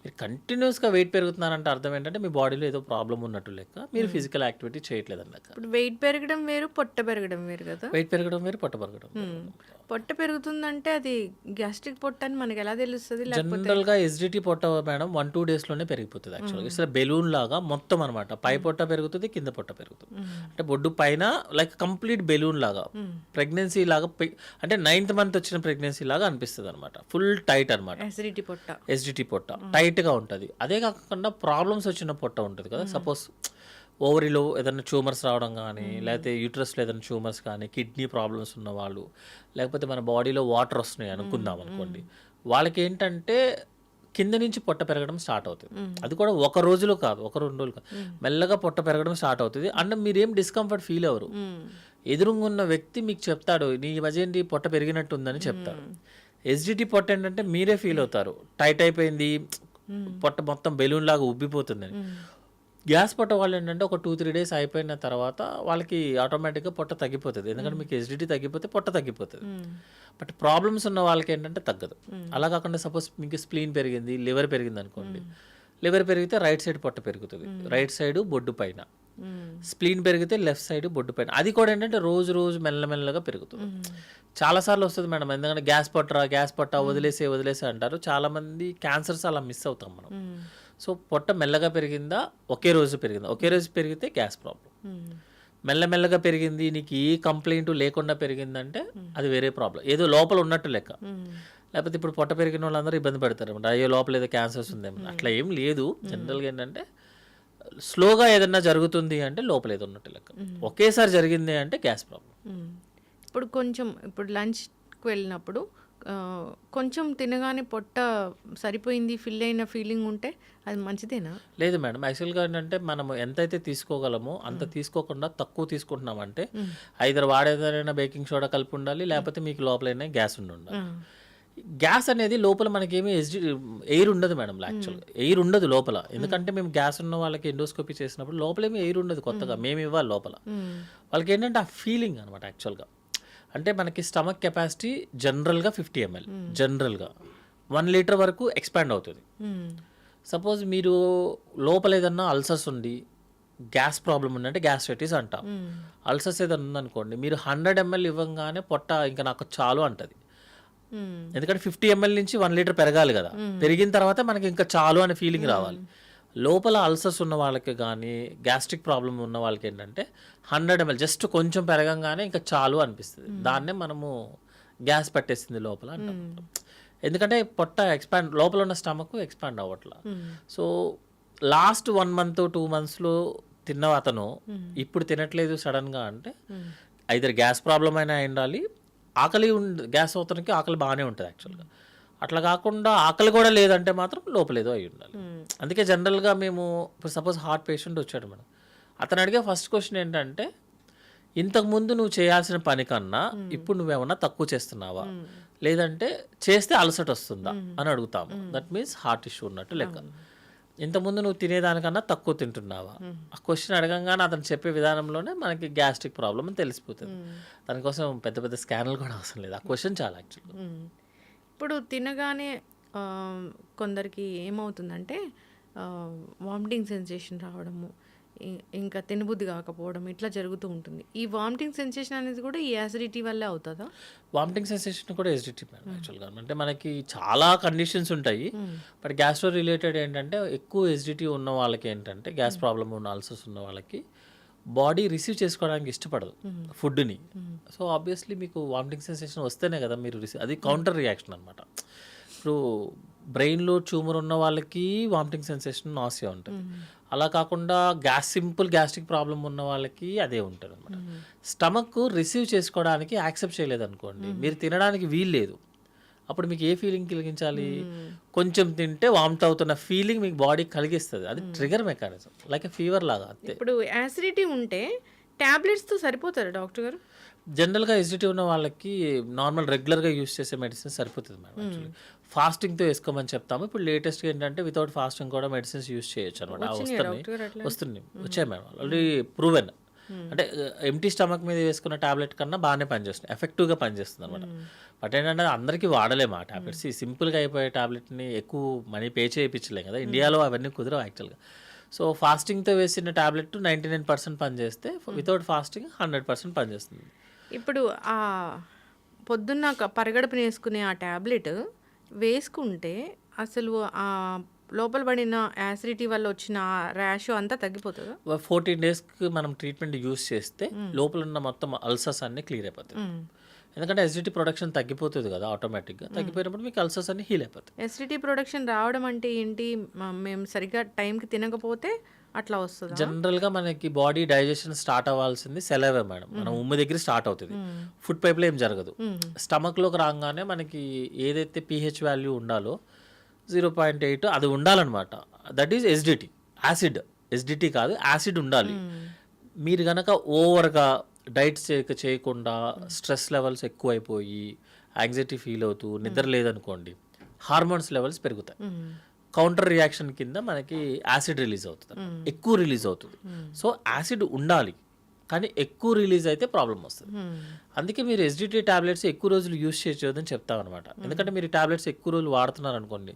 మీరు కంటిన్యూస్గా వెయిట్ పెరుగుతున్నారంటే అర్థం ఏంటంటే మీ బాడీలో ఏదో ప్రాబ్లం ఉన్నట్టు లెక్క, మీరు ఫిజికల్ యాక్టివిటీ చేయట్లేదు అన్నట్టు. ఇప్పుడు వెయిట్ పెరగడం వేరు, పొట్ట పెరగడం వేరు కదా. వెయిట్ పెరగడం వేరు, పొట్ట పెరగడం. పొట్ట పెరుగుతుందంటే అది గ్యాస్ట్రిక్ పొట్ట అని మనకి ఎలా తెలుస్తుంది? జనరల్గా ఎస్జిటి పొట్ట మేడం 1-2 daysలోనే పెరిగిపోతుంది యాక్చువల్గా. ఇట్లా బెలూన్ లాగా మొత్తం అనమాట. పై పొట్ట పెరుగుతుంది, కింద పొట్ట పెరుగుతుంది. అంటే బొడ్డు పైన లైక్ కంప్లీట్ బెలూన్ లాగా, ప్రెగ్నెన్సీ లాగా, అంటే 9th month వచ్చిన ప్రెగ్నెన్సీ లాగా అనిపిస్తుంది అనమాట. ఫుల్ టైట్ అనమాట. ఎస్జిటి పొట్ట టైట్ గా ఉంటుంది. అదే కాకుండా ప్రాబ్లమ్స్ వచ్చిన పొట్ట ఉంటుంది కదా, సపోజ్ ఓవరీలో ఏదైనా ట్యూమర్స్ రావడం కానీ, లేకపోతే యూట్రస్లో ఏదైనా ట్యూమర్స్ కానీ, కిడ్నీ ప్రాబ్లమ్స్ ఉన్న వాళ్ళు, లేకపోతే మన బాడీలో వాటర్ వస్తున్నాయి అనుకుందాం అనుకోండి, వాళ్ళకి ఏంటంటే కింద నుంచి పొట్ట పెరగడం స్టార్ట్ అవుతుంది. అది కూడా ఒక రోజులో కాదు, 1-2 రోజులు కాదు, మెల్లగా పొట్ట పెరగడం స్టార్ట్ అవుతుంది. అంటే మీరేం డిస్కంఫర్ట్ ఫీల్ అవ్వరు. ఎదురుగా ఉన్న వ్యక్తి మీకు చెప్తాడు నీ వజేంటి పొట్ట పెరిగినట్టు ఉందని చెప్తాడు. ఎస్జిటి పొట్ట ఏంటంటే మీరే ఫీల్ అవుతారు టైట్ అయిపోయింది, పొట్ట మొత్తం బెలూన్ లాగా ఉబ్బిపోతుందని. గ్యాస్ పొట్ట వాళ్ళు ఏంటంటే ఒక 2-3 days అయిపోయిన తర్వాత వాళ్ళకి ఆటోమేటిక్గా పొట్ట తగ్గిపోతుంది. ఎందుకంటే మీకు ఎస్జిటి తగ్గిపోతే పొట్ట తగ్గిపోతుంది. బట్ ప్రాబ్లమ్స్ ఉన్న వాళ్ళకి ఏంటంటే తగ్గదు. అలా కాకుండా సపోజ్ మీకు స్ప్లీన్ పెరిగింది, లివర్ పెరిగింది అనుకోండి, లివర్ పెరిగితే రైట్ సైడ్ పొట్ట పెరుగుతుంది, రైట్ సైడ్ బొడ్డు పైన. స్ప్లీన్ పెరిగితే లెఫ్ట్ సైడ్ బొడ్డు పైన. అది కూడా ఏంటంటే రోజు రోజు మెల్లమెల్లగా పెరుగుతుంది. చాలాసార్లు వస్తుంది మేడం, ఎందుకంటే గ్యాస్ పట్ట వదిలేసే అంటారు. చాలామంది క్యాన్సర్స్ అలా మిస్ అవుతాం మనం. సో పొట్ట మెల్లగా పెరిగిందా, ఒకే రోజు పెరిగితే గ్యాస్ ప్రాబ్లం. మెల్లమెల్లగా పెరిగింది, నీకు ఏ కంప్లైంట్ లేకుండా పెరిగిందంటే అది వేరే ప్రాబ్లం, ఏదో లోపల ఉన్నట్టు లెక్క. లేకపోతే ఇప్పుడు పొట్ట పెరిగిన వాళ్ళందరూ ఇబ్బంది పడతారు అనమాట, అయ్యో లోపల ఏదో క్యాన్సర్స్ ఉందేమో. అట్లా ఏం లేదు. జనరల్గా ఏంటంటే స్లోగా ఏదన్నా జరుగుతుంది అంటే లోపల ఏదో ఉన్నట్టు లెక్క. ఒకేసారి జరిగింది అంటే గ్యాస్ ప్రాబ్లం. ఇప్పుడు లంచ్కి వెళ్ళినప్పుడు కొంచెం తినగానే పొట్ట సరిపోయింది, ఫిల్ అయిన ఫీలింగ్ ఉంటే అది మంచిదేనా? లేదు మేడం, యాక్చువల్గా ఏంటంటే మనం ఎంతైతే తీసుకోగలమో అంత తీసుకోకుండా తక్కువ తీసుకుంటున్నామంటే ఐదర్ వాడేదైనా బేకింగ్ సోడా కలిపి ఉండాలి, లేకపోతే మీకు లోపలైనా గ్యాస్ ఉండాలి. గ్యాస్ అనేది లోపల మనకేమి ఎయిర్ ఉండదు మేడం. యాక్చువల్గా ఎయిర్ ఉండదు లోపల, ఎందుకంటే మేము గ్యాస్ ఉన్న వాళ్ళకి ఎండోస్కోపీ చేసినప్పుడు లోపలేమీ ఎయిర్ ఉండదు. కొత్తగా మేము ఇవ్వాలి లోపల వాళ్ళకి ఏంటంటే ఆ ఫీలింగ్ అనమాట. యాక్చువల్గా అంటే మనకి స్టమక్ కెపాసిటీ జనరల్గా 50 ml, జనరల్గా 1 లీటర్ వరకు ఎక్స్పాండ్ అవుతుంది. సపోజ్ మీరు లోపల ఏదన్నా అల్సర్స్ ఉండి గ్యాస్ ప్రాబ్లం ఉందంటే గ్యాస్ట్రైటిస్ అంటాం. అల్సర్స్ ఏదన్నా ఉందనుకోండి, మీరు 100 ml ఇవ్వగానే పొట్ట ఇంకా నాకు చాలు అంటది. ఎందుకంటే 50 ml నుంచి 1 లీటర్ పెరగాలి కదా, పెరిగిన తర్వాత మనకి ఇంకా చాలు అనే ఫీలింగ్ రావాలి. లోపల అల్సర్స్ ఉన్న వాళ్ళకి కానీ గ్యాస్ట్రిక్ ప్రాబ్లం ఉన్న వాళ్ళకి ఏంటంటే 100 ml జస్ట్ కొంచెం పెరగంగానే ఇంకా చాలు అనిపిస్తుంది. దాన్నే మనము గ్యాస్ పట్టేసింది లోపల అంటాం. ఎందుకంటే పొట్ట ఎక్స్పాండ్, లోపల ఉన్న స్టమక్ ఎక్స్పాండ్ అవ్వట్లా. సో లాస్ట్ 1 month 2 monthsలో తిన్న అతను ఇప్పుడు తినట్లేదు సడన్గా అంటే ఐదర్ గ్యాస్ ప్రాబ్లం అయినా ఉండాలి, ఆకలి గ్యాస్ అవుతానికి ఆకలి బాగానే ఉంటుంది యాక్చువల్గా. అట్లా కాకుండా ఆకలి కూడా లేదంటే మాత్రం లోపలేదో అయి ఉండాలి. అందుకే జనరల్గా మేము ఇప్పుడు సపోజ్ హార్ట్ పేషెంట్ వచ్చాడు మేడం, అతను అడిగే ఫస్ట్ క్వశ్చన్ ఏంటంటే ఇంతకుముందు నువ్వు చేయాల్సిన పని కన్నా ఇప్పుడు నువ్వేమన్నా తక్కువ చేస్తున్నావా, లేదంటే చేస్తే అలసట వస్తుందా అని అడుగుతాము. దట్ మీన్స్ హార్ట్ ఇష్యూ ఉన్నట్టు లెక్క. ఇంతకుముందు నువ్వు తినేదానికన్నా తక్కువ తింటున్నావా, ఆ క్వశ్చన్ అడగంగానే అతను చెప్పే విధానంలోనే మనకి గ్యాస్ట్రిక్ ప్రాబ్లమ్ అని తెలిసిపోతుంది. దానికోసం పెద్ద పెద్ద స్కానర్లు కూడా అవసరం లేదు, ఆ క్వశ్చన్ చాలా యాక్చువల్గా. ఇప్పుడు తినగానే కొందరికి ఏమవుతుందంటే వామిటింగ్ సెన్సేషన్ రావడము, ఇంకా తినబుద్ధి కాకపోవడం ఇట్లా జరుగుతూ ఉంటుంది. ఈ వామిటింగ్ సెన్సేషన్ అనేది కూడా ఈ యాసిడిటీ వల్లే అవుతుందా? వామిటింగ్ సెన్సేషన్ కూడా ఎసిడిటీ మేడం యాక్చువల్గా. అంటే మనకి చాలా కండిషన్స్ ఉంటాయి, బట్ గ్యాస్ట్రో రిలేటెడ్ ఏంటంటే ఎక్కువ ఎసిడిటీ ఉన్న వాళ్ళకి ఏంటంటే గ్యాస్ ప్రాబ్లమ్ ఉన్న అల్సర్స్ ఉన్న వాళ్ళకి బాడీ రిసీవ్ చేసుకోవడానికి ఇష్టపడదు ఫుడ్ని. సో ఆబ్వియస్లీ మీకు వామిటింగ్ సెన్సేషన్ వస్తేనే కదా మీరు అది కౌంటర్ రియాక్షన్ అనమాట. ఇప్పుడు బ్రెయిన్లో ట్యూమర్ ఉన్న వాళ్ళకి వామిటింగ్ సెన్సేషన్ నాసియా ఉంటుంది. అలా కాకుండా సింపుల్ గ్యాస్ట్రిక్ ప్రాబ్లం ఉన్న వాళ్ళకి అదే ఉంటుంది అనమాట. స్టమక్ రిసీవ్ చేసుకోవడానికి యాక్సెప్ట్ చేయలేదు అనుకోండి, మీరు తినడానికి వీలు లేదు. అప్పుడు మీకు ఏ ఫీలింగ్ కలిగించాలి, కొంచెం తింటే వామిట్ అవుతున్న ఫీలింగ్ మీకు బాడీ కలిగిస్తుంది. అది ట్రిగర్ మెకానిజం, లైక్ ఫీవర్ లాగా అంతే. ఇప్పుడు యాసిడిటీ ఉంటే టాబ్లెట్స్తో సరిపోతారు డాక్టర్ గారు? జనరల్గా ఎసిడిటీ ఉన్న వాళ్ళకి నార్మల్ రెగ్యులర్గా యూస్ చేసే మెడిసిన్ సరిపోతుంది మేడం. యాక్చువల్లీ ఫాస్టింగ్తో వేసుకోమని చెప్తాము. ఇప్పుడు లేటెస్ట్గా ఏంటంటే వితౌట్ ఫాస్టింగ్ కూడా మెడిసిన్స్ యూస్ చేయొచ్చు అనమాట. వస్తుంది వచ్చాయి మేడం, ఆల్రెడీ ప్రూవెన్. అంటే ఎంటీ స్టమక్ మీద వేసుకున్న టాబ్లెట్ కన్నా బాగానే పనిచేస్తుంది, ఎఫెక్టివ్గా పనిచేస్తుంది అనమాట. బట్ ఏంటంటే అందరికీ వాడలేము ఆ టాబ్లెట్స్. ఈ సింపుల్గా అయిపోయే టాబ్లెట్ని ఎక్కువ మనీ పే చేయించలేం కదా, ఇండియాలో అవన్నీ కుదరవు యాక్చువల్గా. సో ఫాస్టింగ్తో వేసిన టాబ్లెట్ 99% పనిచేస్తే వితౌట్ ఫాస్టింగ్ 100% పనిచేస్తుంది. ఇప్పుడు ఆ పొద్దున్న పరగడుపున వేసుకునే ఆ టాబ్లెట్ వేసుకుంటే అసలు ఆ లోపల పడిన యాసిడిటీ వల్ల వచ్చిన ర్యాష్ అంతా తగ్గిపోతుందా? 14 daysకి మనం ట్రీట్మెంట్ యూస్ చేస్తే లోపల ఉన్న మొత్తం అల్సర్స్ అన్ని క్లియర్ అయిపోతాయి. ఎందుకంటే ఎసిడిటీ ప్రొడక్షన్ తగ్గిపోతుంది కదా ఆటోమేటిక్గా, తగ్గిపోయినప్పుడు మీకు అల్సర్స్ అన్ని హీల్ అయిపోతాయి. ఎసిడిటీ ప్రొడక్షన్ రావడం అంటే ఏంటి? మేము సరిగ్గా టైంకి తినకపోతే అట్లా వస్తుంది. జనరల్గా మనకి బాడీ డైజెషన్ స్టార్ట్ అవ్వాల్సింది సెలవే మేడం, మనం ఉమ్ము దగ్గర స్టార్ట్ అవుతుంది, ఫుడ్ పైప్లో ఏం జరగదు. స్టమక్లోకి రాగానే మనకి ఏదైతే pH వాల్యూ ఉండాలో 0.8 అది ఉండాలన్నమాట. దట్ ఈజ్ ఎసిడిటీ, ఎసిడిటీ కాదు యాసిడ్ ఉండాలి. మీరు కనుక ఓవర్గా డైట్ చేయకుండా స్ట్రెస్ లెవెల్స్ ఎక్కువైపోయి యాంగ్జైటీ ఫీల్ అవుతూ నిద్ర లేదనుకోండి, హార్మోన్స్ లెవెల్స్ పెరుగుతాయి. కౌంటర్ రియాక్షన్ కింద మనకి యాసిడ్ రిలీజ్ అవుతుంది, ఎక్కువ రిలీజ్ అవుతుంది. సో యాసిడ్ ఉండాలి, కానీ ఎక్కువ రిలీజ్ అయితే ప్రాబ్లం వస్తుంది. అందుకే మీరు ఎసిడిటీ టాబ్లెట్స్ ఎక్కువ రోజులు యూస్ చేయొద్దని చెప్తాం అనమాట. ఎందుకంటే మీరు టాబ్లెట్స్ ఎక్కువ రోజులు వాడుతున్నారు అనుకోండి,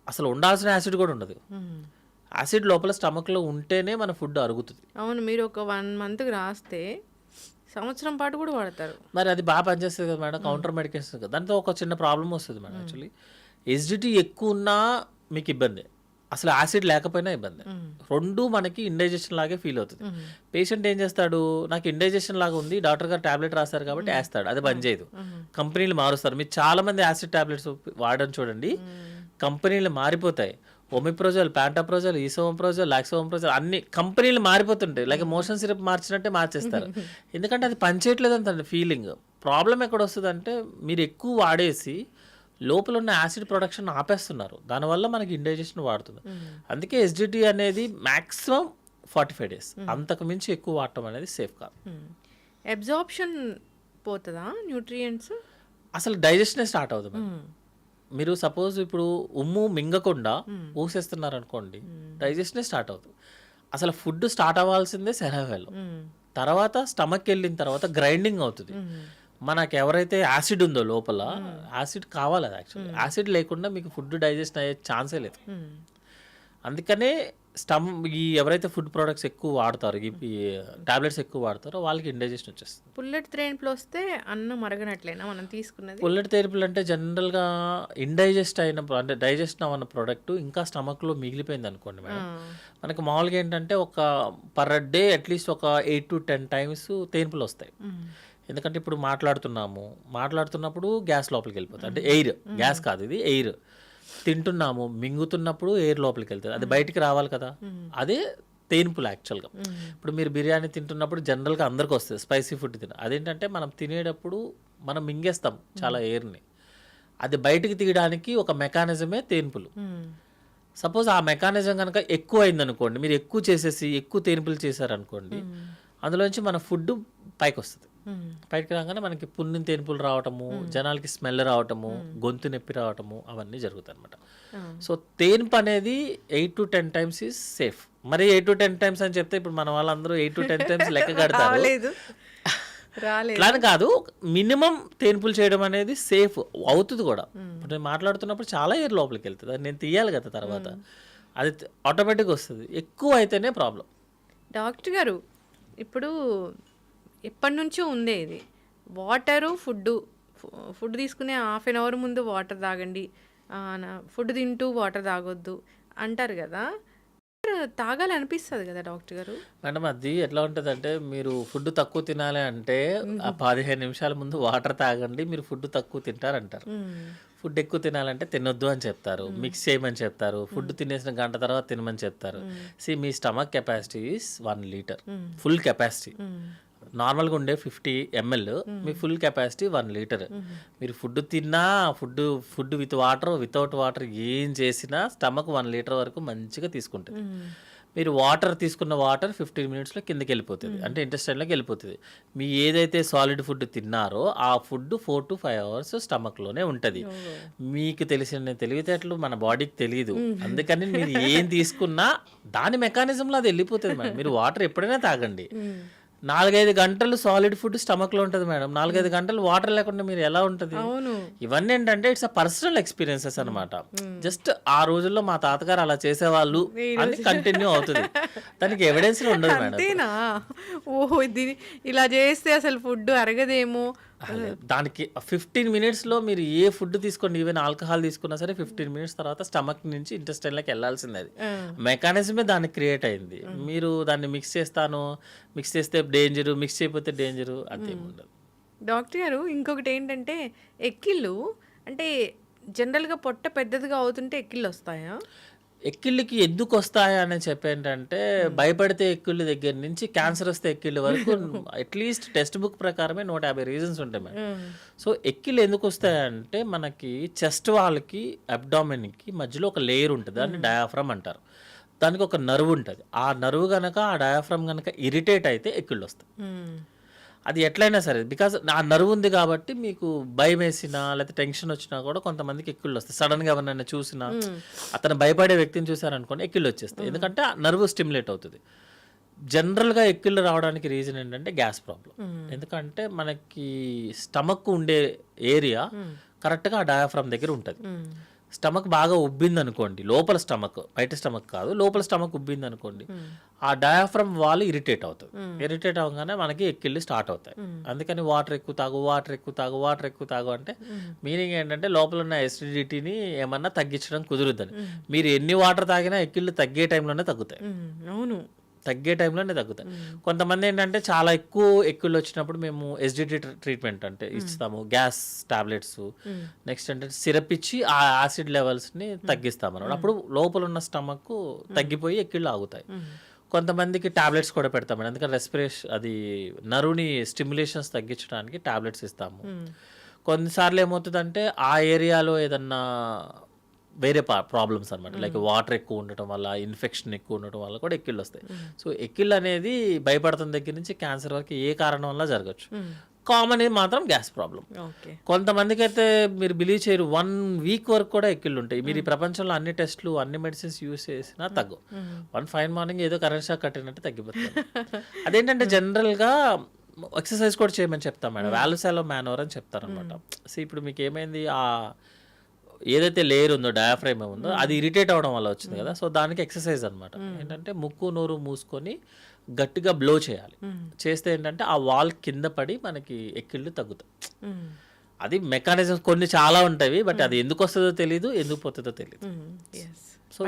అసలు ఉండాల్సిన యాసిడ్ కూడా ఉండదు. యాసిడ్ లోపల స్టమక్లో ఉంటేనే మన ఫుడ్ అరుగుతుంది. అవును. మీరు ఒక 1 మంత్‌కి రాస్తే సంవత్సరం పాటు కూడా వాడతారు. మరి అది బాగా పనిచేస్తుంది కదా మేడం, కౌంటర్ మెడికేషన్ కదా. దాంతో ఒక చిన్న ప్రాబ్లం వస్తుంది మేడం. యాక్చువల్లీ ఎసిడిటీ ఎక్కువ ఉన్నా మీకు ఇబ్బంది, అసలు యాసిడ్ లేకపోయినా ఇబ్బంది. రెండు మనకి ఇండైజెషన్ లాగే ఫీల్ అవుతుంది. పేషెంట్ ఏం చేస్తాడు, నాకు ఇండైజెషన్ లాగా ఉంది, డాక్టర్ గారు టాబ్లెట్ రాస్తారు కాబట్టి వేస్తాడు, అది పని చేయదు. కంపెనీలు మారుస్తారు. మీరు చాలా మంది యాసిడ్ టాబ్లెట్స్ వాడడం చూడండి, కంపెనీలు మారిపోతాయి. ఒమిప్రోజల్, ప్యాంటాప్రోజల్, ఈసోమప్రోజల్, లాక్సోమప్రోజల్ అన్ని కంపెనీలు మారిపోతుంటాయి. లైక్ మోషన్ సిరప్ మార్చినట్టే మార్చేస్తారు. ఎందుకంటే అది పనిచేయట్లేదు అంత ఫీలింగ్. ప్రాబ్లం ఎక్కడ వస్తుంది అంటే మీరు ఎక్కువ వాడేసి లోపల ఉన్న యాసిడ్ ప్రొడక్షన్ ఆపేస్తున్నారు. దానివల్ల మనకి ఇండైజెషన్ వాడుతుంది. అందుకే ఎస్జిటి అనేది మ్యాక్సిమం 45 days, అంతకు మించి ఎక్కువ వాడటం అనేది సేఫ్ కాదు. అబ్జార్ప్షన్ పోతుందా న్యూట్రియంట్స్? అసలు డైజెషనే స్టార్ట్ అవుతుంది. మీరు సపోజ్ ఇప్పుడు ఉమ్ము మింగకుండా ఊసేస్తున్నారు అనుకోండి, డైజెషనే స్టార్ట్ అవుతుంది. అసలు ఫుడ్ స్టార్ట్ అవ్వాల్సిందే సెరవెల్, తర్వాత స్టమక్ వెళ్ళిన తర్వాత గ్రైండింగ్ అవుతుంది. మనకు ఎవరైతే యాసిడ్ ఉందో లోపల, యాసిడ్ కావాలి అది యాక్చువల్లీ. యాసిడ్ లేకుండా మీకు ఫుడ్ డైజెస్ట్ అయ్యే ఛాన్సే లేదు. అందుకనే ఈ ఎవరైతే ఫుడ్ ప్రోడక్ట్స్ ఎక్కువ వాడతారో, ఈ టాబ్లెట్స్ ఎక్కువ వాడతారో వాళ్ళకి ఇండైజెషన్ వచ్చేస్తుంది. పుల్లెట్ థెరపీలో వస్తే అన్నం మరగనట్లేనా మనం తీసుకున్నది? పుల్లెట్ థెరపీలు అంటే జనరల్గా ఇండైజెస్ట్ అయిన అంటే డైజెషన్ అవ్వన ప్రోడక్ట్ ఇంకా స్టమక్లో మిగిలిపోయింది అనుకోండి మేడం, మనకి మామూలుగా ఏంటంటే ఒక పర్ డే అట్లీస్ట్ ఒక 8 to 10 times తేన్పులు వస్తాయి. ఎందుకంటే ఇప్పుడు మాట్లాడుతున్నప్పుడు గ్యాస్ లోపలికి వెళ్ళిపోతుంది, అంటే ఎయిర్, గ్యాస్ కాదు ఇది ఎయిర్. తింటున్నాము, మింగుతున్నప్పుడు ఎయిర్ లోపలికి వెళ్తుంది, అది బయటికి రావాలి కదా, అదే తేన్పులు యాక్చువల్గా. ఇప్పుడు మీరు బిర్యానీ తింటున్నప్పుడు జనరల్గా అందరికీ వస్తుంది స్పైసీ ఫుడ్ అదేంటంటే మనం తినేటప్పుడు మనం మింగేస్తాం చాలా ఎయిర్ని, అది బయటికి తీయడానికి ఒక మెకానిజమే తేన్పులు. సపోజ్ ఆ మెకానిజం కనుక ఎక్కువ అయిందనుకోండి, మీరు ఎక్కువ చేసేసి ఎక్కువ తేన్పులు చేశారనుకోండి, అందులోంచి మన ఫుడ్ పైకి వస్తుంది. పైకి రాగానే మనకి పుణ్యం తేన్పులు రావటము, జనాలకి స్మెల్ రావటము, గొంతు నొప్పి రావటము, అవన్నీ జరుగుతాయి అనమాట. సో తేన్పు అనేది 8 to 10 times ఈజ్ సేఫ్. మరి 8 to 10 times అని చెప్తే ఇప్పుడు మన వాళ్ళందరూ 8 to 10 times లెక్క కడతారు. ప్లాన్ కాదు, మినిమం తేన్పులు చేయడం అనేది సేఫ్ అవుతుంది కూడా. ఇప్పుడు నేను మాట్లాడుతున్నప్పుడు చాలా ఎయిర్ లోపలికి వెళ్తుంది, అది నేను తీయాలి కదా తర్వాత, అది ఆటోమేటిక్గా వస్తుంది. ఎక్కువ అయితేనే ప్రాబ్లం. డాక్టర్ గారు, ఇప్పుడు ఎప్పటి నుంచో ఉందే ఇది, వాటరు ఫుడ్ తీసుకునే 1/2 hour ముందు వాటర్ తాగండి, ఫుడ్ తింటూ వాటర్ తాగొద్దు అంటారు కదా, తాగాలనిపిస్తుంది కదా డాక్టర్ గారు? మేడం అది ఎట్లా ఉంటుంది అంటే, మీరు ఫుడ్ తక్కువ తినాలి అంటే ఆ 15 నిమిషాల ముందు వాటర్ తాగండి, మీరు ఫుడ్ తక్కువ తింటారంటారు. ఫుడ్ ఎక్కువ తినాలంటే తినొద్దు అని చెప్తారు, మిక్స్ చేయమని చెప్తారు, ఫుడ్ తినేసిన గంట తర్వాత తినమని చెప్తారు. మీ stomach capacity is 1 liter, full capacity. నార్మల్గా ఉండే 50 ml, మీ ఫుల్ కెపాసిటీ 1 liter. మీరు ఫుడ్ తిన్నా, food with water, without water ఏం చేసినా స్టమక్ 1 liter వరకు మంచిగా తీసుకుంటుంది. మీరు వాటర్ తీసుకున్న వాటర్ 15 minutesలో కిందకి వెళ్ళిపోతుంది, అంటే ఇంటెస్టైన్లోకి వెళ్ళిపోతుంది. మీ ఏదైతే సాలిడ్ ఫుడ్ తిన్నారో ఆ ఫుడ్ 4 to 5 hours స్టమక్లోనే ఉంటుంది. మీకు తెలిసిన తెలివితేటలు మన బాడీకి తెలియదు, అందుకని మీరు ఏం తీసుకున్నా దాని మెకానిజంలో అది వెళ్ళిపోతుంది మేడం. మీరు వాటర్ ఎప్పుడైనా తాగండి. 4-5 గంటలు సాలిడ్ ఫుడ్ స్టమక్ లో ఉంటుంది మేడం, 4-5 గంటలు వాటర్ లేకుండా మీరు ఎలా ఉంటుంది? ఇవన్నీ ఏంటంటే ఇట్స్ అ పర్సనల్ ఎక్స్పీరియన్సెస్ అనమాట. జస్ట్ ఆ రోజుల్లో మా తాతగారు అలా చేసేవాళ్ళు అని కంటిన్యూ అవుతుంది, దానికి ఎవిడెన్స్ ఉండదు మేడం. ఓహో, ఇలా చేస్తే అసలు ఫుడ్ అరగదేమో. దానికి 15 minutesలో మీరు ఏ ఫుడ్ తీసుకోండి, ఈవెన్ ఆల్కహాల్ తీసుకున్నా సరే 15 minutes తర్వాత స్టమక్ నుంచి ఇంటెస్టైన్లోకి వెళ్ళాల్సింది. అది మెకానిజమే దాన్ని క్రియేట్ అయింది. మీరు దాన్ని మిక్స్ చేస్తే డేంజరు, మిక్స్ చేయకపోతే డేంజరు, అంతేం ఉండదు. డాక్టర్ గారు, ఇంకొకటి ఏంటంటే ఎక్కిళ్ళు, అంటే జనరల్గా పొట్ట పెద్దదిగా అవుతుంటే ఎక్కిళ్ళు వస్తాయా? ఎక్కిళ్ళకి ఎందుకు వస్తాయా అని చెప్పేంటంటే, భయపడితే ఎక్కిళ్ళ దగ్గర నుంచి క్యాన్సర్ వస్తే ఎక్కిళ్ళ వరకు అట్లీస్ట్ టెక్స్ట్ బుక్ ప్రకారమే 150 reasons ఉంటాయి మేడం. సో ఎక్కిళ్ళు ఎందుకు వస్తాయంటే, మనకి చెస్ట్ వాళ్ళకి అబ్డామిన్కి మధ్యలో ఒక లేయర్ ఉంటుంది, దాన్ని డయాఫ్రమ్ అంటారు. దానికి ఒక నర్వ్ ఉంటుంది, ఆ నర్వ్ కనుక, ఆ డయాఫ్రమ్ కనుక ఇరిటేట్ అయితే ఎక్కిళ్ళు వస్తాయి. అది ఎట్లయినా సరే, బికాజ్ ఆ నర్వ్ ఉంది కాబట్టి మీకు భయం వేసినా లేకపోతే టెన్షన్ వచ్చినా కూడా కొంతమందికి ఎక్కిళ్ళు వస్తాయి. సడన్గా ఎవరినైనా చూసినా, అతను భయపడే వ్యక్తిని చూసారనుకోండి ఎక్కిళ్ళు వచ్చేస్తాయి, ఎందుకంటే ఆ నర్వ్ స్టిమ్యులేట్ అవుతుంది. జనరల్గా ఎక్కిళ్ళు రావడానికి రీజన్ ఏంటంటే గ్యాస్ ప్రాబ్లం. ఎందుకంటే మనకి స్టమక్ ఉండే ఏరియా కరెక్ట్గా ఆ డయాఫ్రమ్ దగ్గర ఉంటుంది. స్టమక్ బాగా ఉబ్బింది అనుకోండి, లోపల స్టమక్, బయట స్టమక్ కాదు, లోపల స్టమక్ ఉబ్బింది అనుకోండి, ఆ డయాఫ్రమ్ వాల్ ఇరిటేట్ అవుతుంది. ఇరిటేట్ అవగానే మనకి ఎక్కిళ్ళు స్టార్ట్ అవుతాయి. అందుకని వాటర్ ఎక్కువ తాగు, వాటర్ ఎక్కువ తాగు, వాటర్ ఎక్కువ తాగు అంటే మీనింగ్ ఏంటంటే లోపల ఉన్న ఎసిడిటీని ఏమన్నా తగ్గించడం కుదురుద్దని. మీరు ఎన్ని వాటర్ తాగినా ఎక్కిళ్ళు తగ్గే టైంలోనే తగ్గుతాయి. అవును. తగ్గే టైంలోనే తగ్గుతాయి. కొంతమంది ఏంటంటే చాలా ఎక్కువ ఎక్కిళ్ళు వచ్చినప్పుడు మేము ఎస్డిటి ట్రీట్మెంట్ అంటే ఇస్తాము, గ్యాస్ టాబ్లెట్స్, నెక్స్ట్ ఏంటంటే సిరప్ ఇచ్చి ఆ యాసిడ్ లెవెల్స్ని తగ్గిస్తాం అన్నమాట. అప్పుడు లోపల ఉన్న స్టమక్ తగ్గిపోయి ఎక్కిళ్ళు ఆగుతాయి. కొంతమందికి టాబ్లెట్స్ కూడా పెడతాం, ఎందుకంటే రెస్పిరేషన్ అది నరుని స్టిమ్యులేషన్స్ తగ్గించడానికి టాబ్లెట్స్ ఇస్తాము. కొన్నిసార్లు ఏమవుతుందంటే ఆ ఏరియాలో ఏదన్నా వేరే ప్రాబ్లమ్స్ అనమాట, లైక్ వాటర్ ఎక్కువ ఉండటం వల్ల, ఇన్ఫెక్షన్ ఎక్కువ ఉండటం వల్ల కూడా ఎక్కిళ్ళు వస్తాయి. సో ఎక్కిళ్ళు అనేది భయపడుతున్న దగ్గర నుంచి క్యాన్సర్ వరకు ఏ కారణం వల్ల జరగచ్చు. కామన్ మాత్రం గ్యాస్ ప్రాబ్లం. కొంతమందికి అయితే మీరు బిలీవ్ చేయరు, 1 వీక్ వరకు కూడా ఎక్కిళ్ళు ఉంటాయి. మీరు ఈ ప్రపంచంలో అన్ని టెస్ట్లు, అన్ని మెడిసిన్స్ యూస్ చేసినా తగ్గు. వన్ ఫైన్ మార్నింగ్ ఏదో కరెంట్ షాక్ కట్టినట్టు తగ్గిపోతుంది. అదేంటంటే జనరల్గా ఎక్సర్సైజ్ కూడా చేయమని చెప్తాం మేడం, వాల్వ్స్ మ్యానోవర్ అని చెప్తారనమాట. సో ఇప్పుడు మీకు ఏమైంది, ఆ ఏదైతే లేయర్ ఉందో, డయాఫ్రైమ్ ఉందో, అది ఇరిటేట్ అవ్వడం వల్ల వచ్చింది కదా. సో దానికి ఎక్సర్సైజ్ అనమాట. ఏంటంటే ముక్కు నోరు మూసుకొని గట్టిగా బ్లో చేయాలి. చేస్తే ఏంటంటే ఆ వాల్ కింద పడి మనకి ఎక్కిళ్ళు తగ్గుతాయి. అది మెకానిజం కొన్ని చాలా ఉంటాయి, బట్ అది ఎందుకు వస్తుందో తెలియదు, ఎందుకు పోతుందో తెలియదు. సో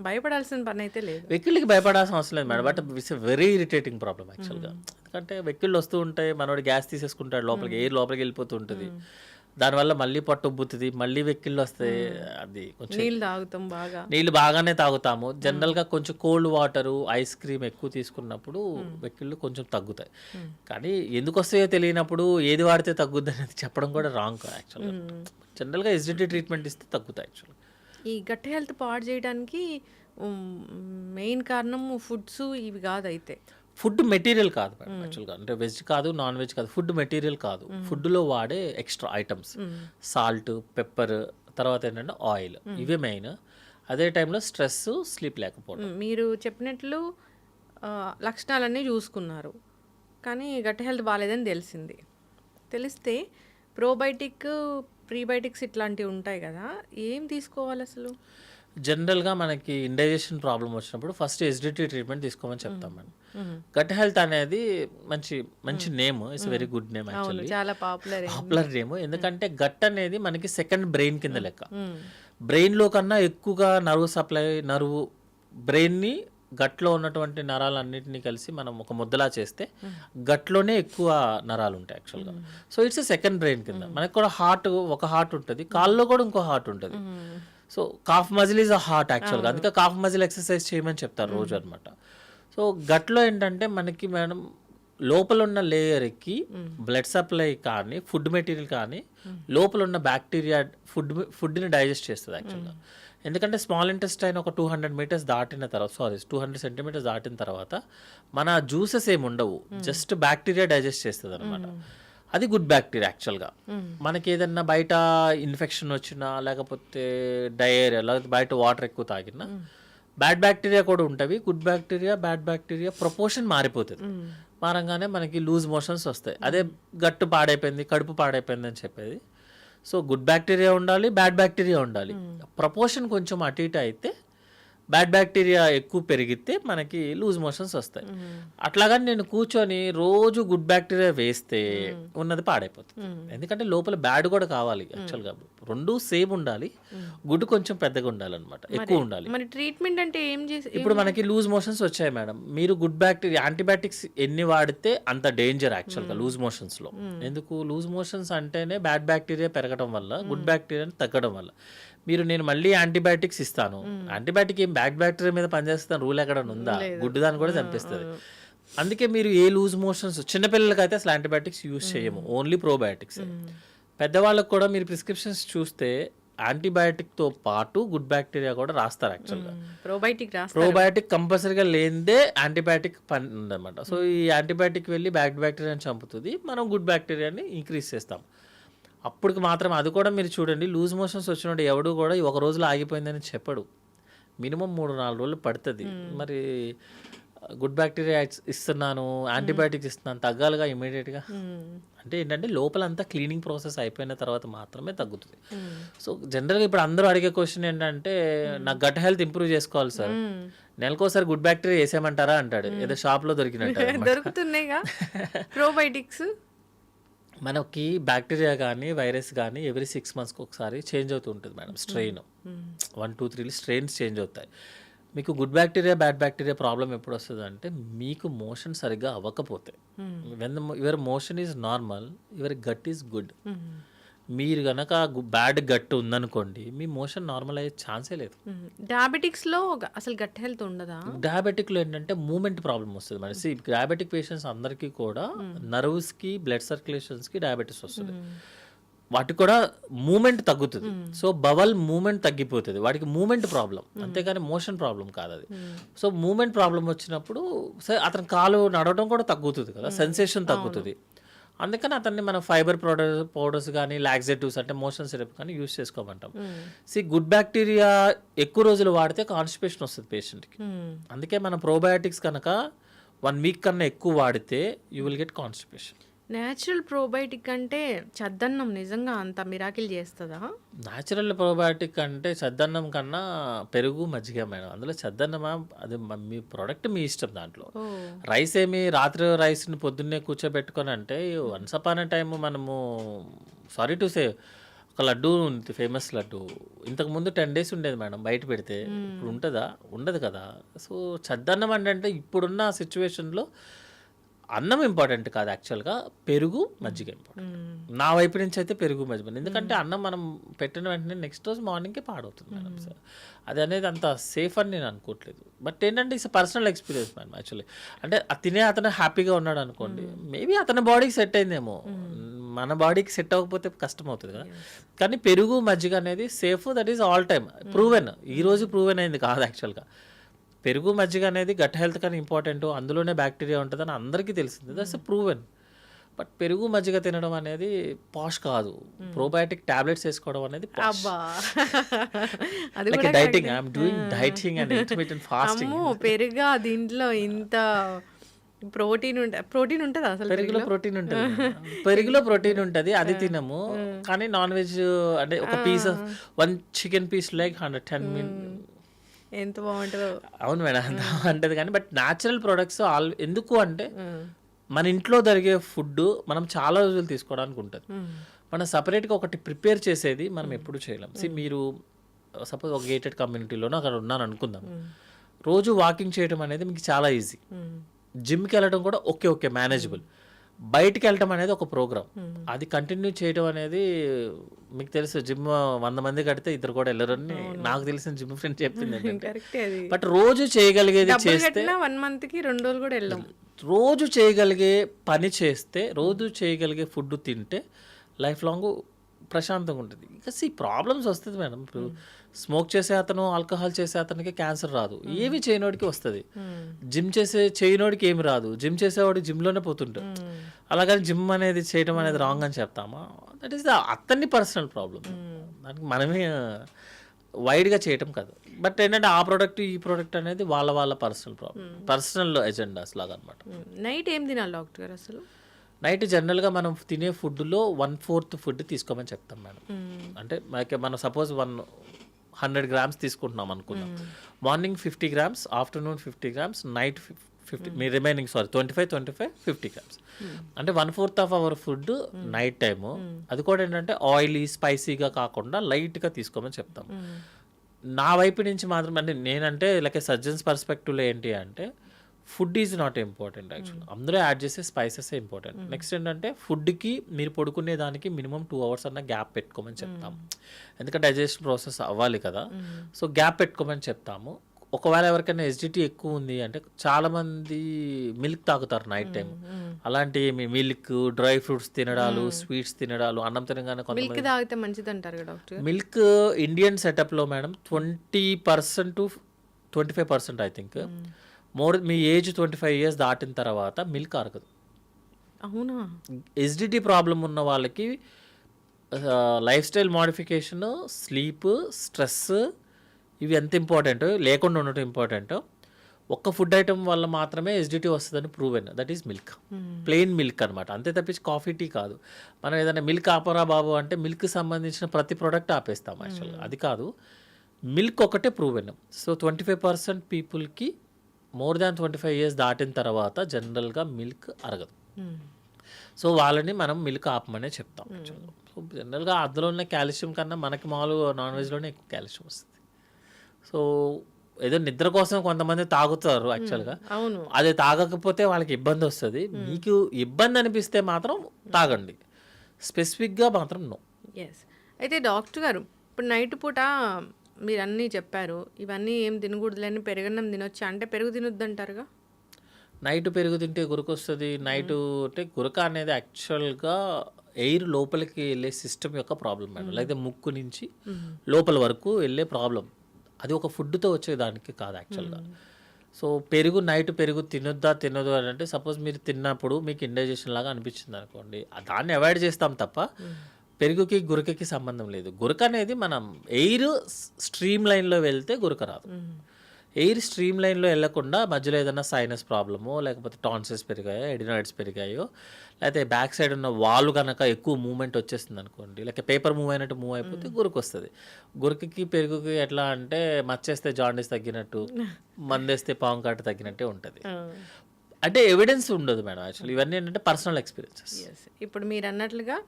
భయపడాల్సిన పని అయితే లేదు, వెక్కిళ్ళకి భయపడాల్సిన అవసరం లేదు madam, but it's very irritating problem యాక్చువల్గా. ఎందుకంటే వెక్కిళ్ళు వస్తూ ఉంటాయి, మనోడు గ్యాస్ తీసేసుకుంటాడు, లోపలికి ఎయిర్ లోపలికి వెళ్ళిపోతూ ఉంటుంది, దానివల్ల మళ్ళీ పొట్ట ఉబ్బుతుంది, మళ్ళీ వెక్కిళ్ళు వస్తాయి. అది కొంచెం నీళ్ళు బాగానే తాగుతాము. జనరల్గా కొంచెం కోల్డ్ వాటరు, ఐస్ క్రీమ్ ఎక్కువ తీసుకున్నప్పుడు వెక్కిళ్ళు కొంచెం తగ్గుతాయి. కానీ ఎందుకు వస్తాయో తెలియనప్పుడు ఏది వాడితే తగ్గుద్ది అనేది చెప్పడం కూడా రాంగ్ యాక్చువల్గా. జనరల్గా ఎసిడిటీ ట్రీట్మెంట్ ఇస్తే తగ్గుతాయి యాక్చువల్గా. ఈ గట్ హెల్త్ పాడు చేయడానికి మెయిన్ కారణం ఫుడ్స్ ఇవి కాదు. అయితే ఫుడ్ మెటీరియల్ కాదు మేడం యాక్చువల్గా, అంటే వెజ్ కాదు, నాన్ వెజ్ కాదు, ఫుడ్ మెటీరియల్ కాదు. ఫుడ్లో వాడే ఎక్స్ట్రా ఐటమ్స్, సాల్ట్, పెప్పర్, తర్వాత ఏంటంటే ఆయిల్, ఇవే మెయిన్. అదే టైంలో స్ట్రెస్, స్లీప్ లేకపోవడం. మీరు చెప్పినట్లు లక్షణాలన్నీ చూసుకున్నారు, కానీ గట్ హెల్త్ బాగాలేదని తెలిస్తే ప్రోబయోటిక్, ప్రీబయోటిక్స్ ఇట్లాంటివి ఉంటాయి కదా, ఏం తీసుకోవాలి అసలు? జనరల్గా మనకి ఇండైజెషన్ ప్రాబ్లం వచ్చినప్పుడు ఫస్ట్ ఎసిడిటీ ట్రీట్మెంట్ తీసుకోమని చెప్తాం మేడం. గట్ హెల్త్ అనేది మంచి name, it's very good name actually, చాలా పాపులర్ నేమ్. ఎందుకంటే గట్ అనేది మనకి సెకండ్ బ్రెయిన్ కింద లెక్క. బ్రెయిన్లో కన్నా ఎక్కువగా నర్వ్ బ్రెయిన్ని గట్లో ఉన్నటువంటి నరాలన్నింటినీ కలిసి మనం ఒక ముద్దలా చేస్తే గట్లోనే ఎక్కువ నరాలు ఉంటాయి యాక్చువల్గా. సో ఇట్స్ సెకండ్ బ్రెయిన్ కింద. మనకి కూడా ఒక హార్ట్ ఉంటుంది, కాల్లో కూడా ఇంకో హార్ట్ ఉంటుంది. So cough muscle is a heart యాక్చువల్గా, అందుకే కాఫ్ మజిల్ ఎక్సర్సైజ్ చేయమని చెప్తారు రోజు అనమాట. సో గట్లో ఏంటంటే మనకి మేడం లోపల ఉన్న లేయర్కి బ్లడ్ సప్లై కానీ, ఫుడ్ మెటీరియల్ కానీ, లోపల ఉన్న బ్యాక్టీరియా ఫుడ్ని డైజెస్ట్ చేస్తుంది యాక్చువల్గా. ఎందుకంటే స్మాల్ ఇంటెస్టైన్ ఒక 200 మీటర్స్ దాటిన తర్వాత, 200 సెంటీమీటర్స్ దాటిన తర్వాత మన జ్యూసెస్ ఏమి ఉండవు, జస్ట్ బ్యాక్టీరియా డైజెస్ట్ చేస్తుంది అనమాట. అది గుడ్ బ్యాక్టీరియా యాక్చువల్గా. మనకి ఏదన్నా బయట ఇన్ఫెక్షన్ వచ్చినా, లేకపోతే డయేరియా, లేకపోతే బయట వాటర్ ఎక్కువ తాగినా బ్యాడ్ బ్యాక్టీరియా కూడా ఉంటుంది. Good bacteria, bad bacteria proportion మారిపోతుంది. మారంగానే మనకి లూజ్ మోషన్స్ వస్తాయి. అదే గట్టు పాడైపోయింది, కడుపు పాడైపోయింది అని చెప్పేది. సో గుడ్ బ్యాక్టీరియా ఉండాలి, బ్యాడ్ బ్యాక్టీరియా ఉండాలి. ప్రపోర్షన్ కొంచెం అటు ఇటు అయితే, బ్యాడ్ బ్యాక్టీరియా ఎక్కువ పెరిగితే మనకి లూజ్ మోషన్స్ వస్తాయి. అట్లాగని నేను కూర్చొని రోజు గుడ్ బ్యాక్టీరియా వేస్తే ఉన్నది పాడైపోతుంది. ఎందుకంటే లోపల బ్యాడ్ కూడా కావాలి యాక్చువల్గా, రెండు సేమ్ ఉండాలి, గుడ్ కొంచెం పెద్దగా ఉండాలన్నమాట, ఎక్కువ ఉండాలి. మరి ట్రీట్మెంట్ అంటే ఏం చేసి, ఇప్పుడు మనకి లూజ్ మోషన్స్ వచ్చాయి మేడం, మీరు గుడ్ బ్యాక్టీరియా యాంటీబయాటిక్స్ ఎన్ని వాడితే అంత డేంజర్ యాక్చువల్గా లూజ్ మోషన్స్లో. ఎందుకు లూజ్ మోషన్స్ అంటేనే బ్యాడ్ బ్యాక్టీరియా పెరగడం వల్ల, గుడ్ బ్యాక్టీరియా తగ్గడం వల్ల. నేను మళ్ళీ యాంటీబయాటిక్స్ ఇస్తాను, యాంటీబయాటిక్ ఏం బ్యాడ్ బ్యాక్టీరియా మీద పనిచేస్తాను రూల్ ఎక్కడ ఉందా? గుడ్ దాన్ని కూడా చంపిస్తుంది. అందుకే మీరు ఏ లూజ్ మోషన్స్, చిన్నపిల్లలకి అయితే అసలు యాంటీబయాటిక్స్ యూజ్ చేయము, ఓన్లీ ప్రోబయాటిక్స్. పెద్దవాళ్ళకి కూడా మీరు ప్రిస్క్రిప్షన్స్ చూస్తే యాంటీబయాటిక్తో పాటు గుడ్ బ్యాక్టీరియా కూడా రాస్తారు యాక్చువల్గా. ప్రోబయాటిక్ కంపల్సరీగా లేనిదే యాంటీబయాటిక్ పని ఉందన్నమాట. సో ఈ యాంటీబయాటిక్ వెళ్ళి బ్యాడ్ బ్యాక్టీరియాని చంపుతుంది, మనం గుడ్ బ్యాక్టీరియాని ఇంక్రీజ్ చేస్తాం. అప్పటికి మాత్రం అది కూడా మీరు చూడండి, లూజ్ మోషన్స్ వచ్చినట్టు ఎవడు కూడా ఒక రోజులో ఆగిపోయిందని చెప్పడు, మినిమం 3-4 రోజులు పడుతుంది. మరి గుడ్ బ్యాక్టీరియా ఇస్తున్నాను, యాంటీబయాటిక్స్ ఇస్తున్నాను, తగ్గాలిగా ఇమీడియట్గా. అంటే ఏంటంటే లోపల అంతా క్లీనింగ్ ప్రాసెస్ అయిపోయిన తర్వాత మాత్రమే తగ్గుతుంది. సో జనరల్గా ఇప్పుడు అందరూ అడిగే క్వశ్చన్ ఏంటంటే నాకు గట్ హెల్త్ ఇంప్రూవ్ చేసుకోవాలి సార్, నెలకోసారి గుడ్ బ్యాక్టీరియా వేసేయమంటారా అంటాడు, ఏదో షాప్లో దొరికినట్టు. దొరుకుతున్నాయిగా ప్రోబయోటిక్స్. మనకి బ్యాక్టీరియా కానీ వైరస్ కానీ ఎవ్రీ 6 monthsకి ఒకసారి చేంజ్ అవుతూ ఉంటుంది మేడం. స్ట్రెయిన్ 1, 2, 3 స్ట్రెయిన్స్ చేంజ్ అవుతాయి. మీకు good bacteria bad bacteria problem ఎప్పుడు వస్తుంది అంటే మీకు మోషన్ సరిగ్గా అవ్వకపోతే. When your motion is normal, your gut is good. మీరు కనుక బ్యాడ్ గట్ ఉందనుకోండి మీ మోషన్ నార్మల్ అయ్యే ఛాన్సే లేదు. డయాబెటిక్స్లో అసలు గట్ హెల్త్ ఉండదా? డయాబెటిక్లో ఏంటంటే మూమెంట్ ప్రాబ్లం వస్తుంది మేడం. డయాబెటిక్ పేషెంట్స్ అందరికీ కూడా నర్వ్స్కి బ్లడ్ సర్క్యులేషన్స్కి డయాబెటీస్ వస్తుంది. వాటికి కూడా మూమెంట్ తగ్గుతుంది. సో బవల్ మూమెంట్ తగ్గిపోతుంది, వాడికి మూమెంట్ ప్రాబ్లం, అంతేగాని మోషన్ ప్రాబ్లం కాదు అది. సో మూమెంట్ ప్రాబ్లం వచ్చినప్పుడు అతని కాలు నడవడం కూడా తగ్గుతుంది కదా, సెన్సేషన్ తగ్గుతుంది. అందుకని అతన్ని మనం ఫైబర్ పౌడర్స్ కానీ లాక్సేటివ్స్ అంటే మోషన్ సిరప్ కానీ యూజ్ చేసుకోమంటాం. గుడ్ బ్యాక్టీరియా ఎక్కువ రోజులు వాడితే కాన్స్టిపేషన్ వస్తుంది పేషెంట్కి. అందుకే మనం ప్రోబయాటిక్స్ కనుక 1 week కన్నా ఎక్కువ వాడితే you will get constipation. Natural probiotic అంటే చద్దన్నం నిజంగా అంత మిరాకిల్ చేస్తుందా? న్యాచురల్ ప్రోబయాటిక్ అంటే చద్దన్నం కన్నా పెరుగు మజ్జిగ మేడం. అందులో చద్దన్నమా అది మీ ప్రోడక్ట్ మీ ఇష్టం. దాంట్లో రైస్ ఏమి రాత్రి రైస్ని పొద్దున్నే కూర్చోబెట్టుకొని అంటే వన్స్ అపాన్ ఎ టైమ్ మనము సారీ టు సే ఒక లడ్డు ఉంది, ఫేమస్ లడ్డు, ఇంతకుముందు 10 days ఉండేది మేడం బయట పెడితే. ఇప్పుడు ఉంటుందా? ఉండదు కదా. సో చద్దన్నం అంటే ఇప్పుడున్న సిచ్యువేషన్లో అన్నం ఇంపార్టెంట్ కాదు, యాక్చువల్గా పెరుగు మజ్జిగ ఇంపార్టెంట్. నా వైపు నుంచి అయితే పెరుగు మజ్జిగ, ఎందుకంటే అన్నం మనం పెట్టిన వెంటనే నెక్స్ట్ రోజు మార్నింగ్కే పాడవుతుంది మేడం. సార్ అది అనేది అంత సేఫ్ అని నేను అనుకోవట్లేదు. బట్ ఏంటంటే it's personal experience madam. Actually అంటే తినే అతను హ్యాపీగా ఉన్నాడు అనుకోండి, మేబీ అతని బాడీకి సెట్ అయిందేమో, మన బాడీకి సెట్ అవ్వకపోతే కష్టం అవుతుంది కదా. కానీ పెరుగు మజ్జిగ అనేది safe, that is all time proven. ఈ రోజు ప్రూవెన్ అయింది కాదు యాక్చువల్గా. పెరుగు మజ్జిగ అనేది గట్ హెల్త్ కానీ ఇంపార్టెంట్, అందులోనే బ్యాక్టీరియా ఉంటుందని అందరికీ తెలిసింది, దట్స్ ప్రూవెన్. బట్ పెరుగు మజ్జిగ తినడం అనేది పాష్ కాదు. ప్రోబయాటిక్ టాబ్లెట్స్ వేసుకోవడం అనేది dieting. I'm doing dieting and intermittent fasting. పెరుగా దీంట్లో ఇంత ప్రోటీన్ ఉంటుంది అసలు. పెరుగులో ప్రోటీన్ ఉంటుంది, పెరుగులో ప్రోటీన్ ఉంటుంది, అది తినము. కానీ నాన్ వెజ్ అంటే ఒక piece of 1 chicken piece like 110 ఎంత బాగుంటుందో. అవును మేడం, అంత బాగుంటుంది. కానీ బట్ న్యాచురల్ ప్రొడక్ట్స్ ఎందుకు అంటే మన ఇంట్లో జరిగే ఫుడ్ మనం చాలా రోజులు తీసుకోవడానికి ఉంటుంది. మనం సపరేట్గా ఒకటి ప్రిపేర్ చేసేది మనం ఎప్పుడు చేయలేం. మీరు సపోజ్ ఒక గేటెడ్ కమ్యూనిటీలోనో అక్కడ ఉన్నాను అనుకుందాం, రోజు వాకింగ్ చేయడం అనేది మీకు చాలా ఈజీ. జిమ్కి వెళ్ళడం కూడా ఓకే మేనేజబుల్. బయటికి వెళ్ళటం అనేది ఒక ప్రోగ్రామ్, అది కంటిన్యూ చేయడం అనేది మీకు తెలుసు. జిమ్ 100 మంది కడితే 2 కూడా వెళ్ళరని నాకు తెలిసిన జిమ్ ఫ్రెండ్ చెప్పింది. బట్ రోజు చేయగలిగేది చేస్తే 1 monthకి 2 రోజులు కూడా వెళ్ళాం. రోజు చేయగలిగే పని చేస్తే, రోజు చేయగలిగే ఫుడ్ తింటే లైఫ్ లాంగ్ ప్రశాంతంగా ఉంటుంది. ఇంకా ప్రాబ్లమ్స్ వస్తుంది మేడం. ఇప్పుడు స్మోక్ చేసే అతను, ఆల్కహాల్ చేసే అతనికి క్యాన్సర్ రాదు, ఏమి చేయనోడికి వస్తుంది. జిమ్ చేయనోడికి ఏమి రాదు, జిమ్ చేసేవాడు జిమ్లోనే పోతుంటాడు. అలాగని జిమ్ అనేది చేయడం అనేది రాంగ్ అని చెప్తామా? దట్ ఈస్ అతన్ని పర్సనల్ ప్రాబ్లం, దానికి మనమే వైడ్గా చేయటం కాదు. బట్ ఏంటంటే ఆ ప్రోడక్ట్ ఈ ప్రోడక్ట్ అనేది వాళ్ళ పర్సనల్ ప్రాబ్లం, పర్సనల్ ఎజెండాస్ లాగా అనమాట. నైట్ ఏం తినాలి డాక్టర్ గారు అసలు? నైట్ జనరల్గా మనం తినే ఫుడ్లో 1/4 ఫుడ్ తీసుకోమని చెప్తాం మేడం. అంటే మనం సపోజ్ 100 grams తీసుకుంటున్నాం అనుకుందాం, morning 50 grams, afternoon 50 grams, night 50, మీ రిమైనింగ్ 25, 50 grams. అంటే 1/4 of our food night time. అది కూడా ఏంటంటే ఆయిలీ స్పైసీగా కాకుండా లైట్గా తీసుకోమని చెప్తాం. నా వైపు నుంచి మాత్రం అంటే నేనంటే లైక్ సర్జన్స్ పర్స్పెక్టివ్లో ఏంటి అంటే food is not important actually, అందులో యాడ్ చేసే స్పైసెస్ ఇంపార్టెంట్. నెక్స్ట్ ఏంటంటే ఫుడ్కి మీరు పడుకునే దానికి మినిమం 2 hours అన్న గ్యాప్ పెట్టుకోమని చెప్తాము, ఎందుకంటే డైజెషన్ ప్రాసెస్ అవ్వాలి కదా. సో గ్యాప్ పెట్టుకోమని చెప్తాము. ఒకవేళ ఎవరికైనా ఎసిడిటీ ఎక్కువ ఉంది అంటే చాలామంది మిల్క్ తాగుతారు నైట్ టైం. అలాంటి మిల్క్, డ్రై ఫ్రూట్స్ తినడాలు, స్వీట్స్ తినడాలు, అన్నం తినగానే మిల్క్ తాగితే మంచిది అంటారు కదా డాక్టర్. మిల్క్ ఇండియన్ సెటప్లో మేడం 20% to 25% ఐ థింక్. మీ ఏజ్ 25 years దాటిన తర్వాత మిల్క్ అరగదు. అవునా? ఎసిడిటీ ప్రాబ్లం ఉన్న వాళ్ళకి life style modification, sleep, stress ఇవి ఎంత ఇంపార్టెంట్, లేకుండా ఉండటం ఇంపార్టెంట్. ఒక్క ఫుడ్ ఐటమ్ వల్ల మాత్రమే ఎస్డిటీ వస్తుందని proven, that is milk. Plain milk అనమాట, అంతే తప్పించి కాఫీ టీ కాదు. మనం ఏదైనా మిల్క్ ఆపరా బాబు అంటే మిల్క్ సంబంధించిన ప్రతి ప్రోడక్ట్ ఆపేస్తాం యాక్చువల్గా, అది కాదు. మిల్క్ ఒకటే ప్రూవెన్. సో 25% పీపుల్కి మోర్ దాన్ 25 years దాటిన తర్వాత జనరల్గా మిల్క్ అరగదు. సో వాళ్ళని మనం మిల్క్ ఆపమనే చెప్తాం యాక్చువల్గా. సో జనరల్గా అందులో ఉన్న కాల్షియం కన్నా మనకి మామూలుగా నాన్ వెజ్లోనే ఎక్కువ కాల్షియం వస్తుంది. సో ఏదో నిద్ర కోసం కొంతమంది తాగుతారు యాక్చువల్గా, అవును. అది తాగకపోతే వాళ్ళకి ఇబ్బంది వస్తుంది. మీకు ఇబ్బంది అనిపిస్తే మాత్రం తాగండి, స్పెసిఫిక్గా మాత్రం నో. ఎస్. అయితే డాక్టర్ గారు, ఇప్పుడు నైట్ పూట మీరు అన్నీ చెప్పారు, ఇవన్నీ ఏం తినకూడదులేని పెరుగన్నం తినొచ్చా అంటే పెరుగు తినొద్దు అంటారుగా? నైట్ పెరుగు తింటే గురక వస్తుంది. నైట్ అంటే గురక అనేది యాక్చువల్గా ఎయిర్ లోపలికి వెళ్ళే సిస్టమ్ యొక్క ప్రాబ్లం మేడం, లేకపోతే ముక్కు నుంచి లోపల వరకు వెళ్ళే ప్రాబ్లం. అది ఒక ఫుడ్తో వచ్చేదానికి కాదు యాక్చువల్గా. సో పెరుగు నైట్ పెరుగు తినొద్దు అని అంటే, సపోజ్ మీరు తిన్నప్పుడు మీకు ఇండైజెషన్ లాగా అనిపించింది అనుకోండి, దాన్ని అవాయిడ్ చేస్తాం తప్ప పెరుగుకి గురకకి సంబంధం లేదు. గురక అనేది మనం ఎయిర్ స్ట్రీమ్ లైన్లో వెళ్తే గురక రాదు. ఎయిర్ స్ట్రీమ్ లైన్లో వెళ్ళకుండా మధ్యలో ఏదైనా సైనస్ ప్రాబ్లమో, లేకపోతే టాన్సిల్స్ పెరిగాయో, ఎడినాయిడ్స్ పెరిగాయో, లేకపోతే బ్యాక్ సైడ్ ఉన్న వాల్ కనుక ఎక్కువ మూవ్మెంట్ వచ్చేస్తుంది అనుకోండి, లేకపోతే పేపర్ మూవ్ అయినట్టు మూవ్ అయిపోతే గురక వస్తుంది. గురకకి పెరుగుకి ఎట్లా అంటే మచ్చేస్తే జాండీస్ తగ్గినట్టు, మందేస్తే పాము కాటు తగ్గినట్టే ఉంటుంది. అంటే ఎవిడెన్స్ ఉండదు మేడం యాక్చువల్లీ, ఇవన్నీ ఏంటంటే పర్సనల్ ఎక్స్పీరియన్సెస్. ఇప్పుడు మీరు అన్నట్లుగా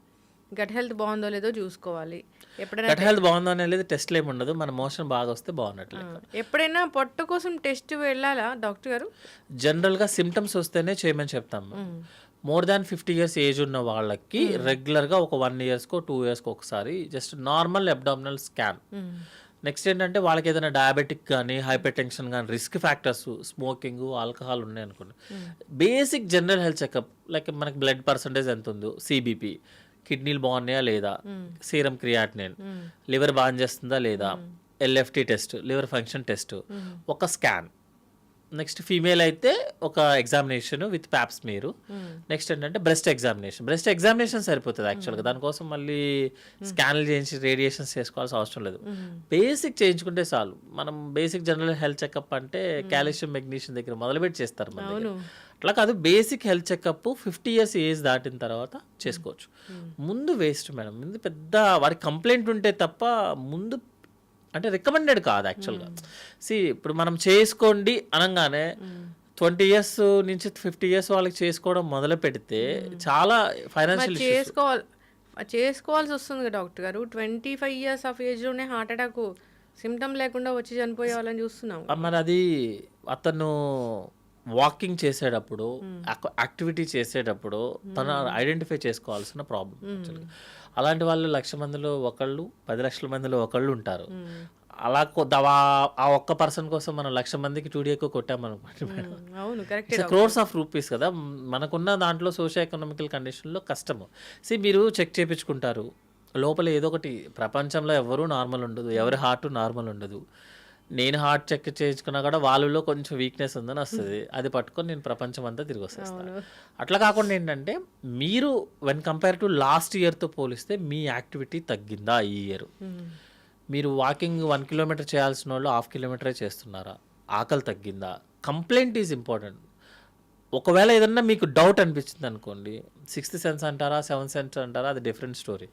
గట్ హెల్త్ బాగుందో లేదో చూసుకోవాలి. ఎప్పుడైనా గట్ హెల్త్ బాగుందో అనేది టెస్ట్లు ఏమి ఉండదు, మన మోషన్ బాగా వస్తే బాగున్నట్లే. ఎప్పుడైనా పొట్ట కోసం టెస్ట్ వెళ్ళాలా డాక్టర్ గారు? జనరల్గా సిమ్టమ్స్ వస్తేనే చేయమని చెప్తాము. మోర్ దాన్ 50 years ఏజ్ ఉన్న వాళ్ళకి రెగ్యులర్గా ఒక 1 yearకో 2 yearsకో ఒకసారి just normal abdominal scan. Next ఏంటంటే వాళ్ళకి ఏదైనా డయాబెటిక్ కానీ, హైపర్ టెన్షన్ కానీ, రిస్క్ ఫ్యాక్టర్స్, స్మోకింగ్, ఆల్కహాల్ ఉన్నాయి అనుకోండి, basic general health checkup, like మనకి బ్లడ్ పర్సంటేజ్ ఎంత ఉందో, సిబిపి, కిడ్నీలు బాగున్నాయా లేదా, సీరం క్రియాటినిన్, లివర్ బాగా చేస్తుందా లేదా, LFT test, liver function test, ఒక స్కాన్. నెక్స్ట్ ఫీమేల్ అయితే ఒక ఎగ్జామినేషన్ విత్ ప్యాప్స్ మీరు. నెక్స్ట్ ఏంటంటే బ్రెస్ట్ ఎగ్జామినేషన్ సరిపోతుంది యాక్చువల్గా, దానికోసం మళ్ళీ స్కాన్లు చేయించి రేడియేషన్స్ చేసుకోవాల్సిన అవసరం లేదు. బేసిక్ చేయించుకుంటే చాలు. మనం బేసిక్ జనరల్ హెల్త్ చెకప్ అంటే కాల్షియం, మెగ్నీషియం దగ్గర మొదలుపెట్టి చేస్తారు మన దగ్గర. అట్లా కాదు, basic health checkup 50 years age దాటిన తర్వాత చేసుకోవచ్చు. ముందు వేస్ట్ మేడం, ముందు పెద్ద వాడికి కంప్లైంట్ ఉంటే తప్ప ముందు అంటే రికమెండెడ్ కాదు యాక్చువల్గా. ఇప్పుడు మనం చేసుకోండి అనగానే 20 years నుంచి 50 years వాళ్ళకి చేసుకోవడం మొదలు పెడితే చాలా ఫైనాన్షియల్ చేసుకోవాల్సి వస్తుంది కదా డాక్టర్ గారు. 25 years ఆఫ్ ఏజ్లోనే హార్ట్ అటాక్ సిమ్టమ్ లేకుండా వచ్చి చనిపోయే వాళ్ళని చూస్తున్నాం. మరి అది అతను వాకింగ్ చేసేటప్పుడు, యాక్టివిటీ చేసేటప్పుడు తను ఐడెంటిఫై చేసుకోవాల్సిన ప్రాబ్లం. అలాంటి వాళ్ళు 1,00,000 మందిలో ఒకళ్ళు, 10 లక్షల మందిలో ఒకళ్ళు ఉంటారు. అలా ఆ ఒక్క పర్సన్ కోసం మనం 1,00,000 మందికి 2D ఎక్కువ కొట్టామనుకోండి, క్రోర్స్ ఆఫ్ రూపీస్ కదా. మనకున్న దాంట్లో సోషియో ఎకనామికల్ కండిషన్లో కష్టము. మీరు చెక్ చేయించుకుంటారు, లోపల ఏదో ఒకటి, ప్రపంచంలో ఎవరు నార్మల్ ఉండదు, ఎవరి హార్ట్ నార్మల్ ఉండదు. నేను హార్ట్ చెక్ చేయించుకున్నా కూడా వాళ్ళలో కొంచెం వీక్నెస్ ఉందని వస్తుంది, అది పట్టుకొని నేను ప్రపంచం అంతా తిరిగి వస్తాను. అట్లా కాకుండా ఏంటంటే మీరు వెన్ కంపేర్ టు లాస్ట్ ఇయర్తో పోలిస్తే మీ యాక్టివిటీ తగ్గిందా ఈ ఇయర్? మీరు వాకింగ్ 1 kilometer చేయాల్సిన వాళ్ళు 1/2 kilometer చేస్తున్నారా? ఆకలి తగ్గిందా? Complaint is important. ఒకవేళ ఏదన్నా మీకు డౌట్ అనిపించింది అనుకోండి, 6th sense అంటారా, 7th sense అంటారా, అది డిఫరెంట్ స్టోరీ.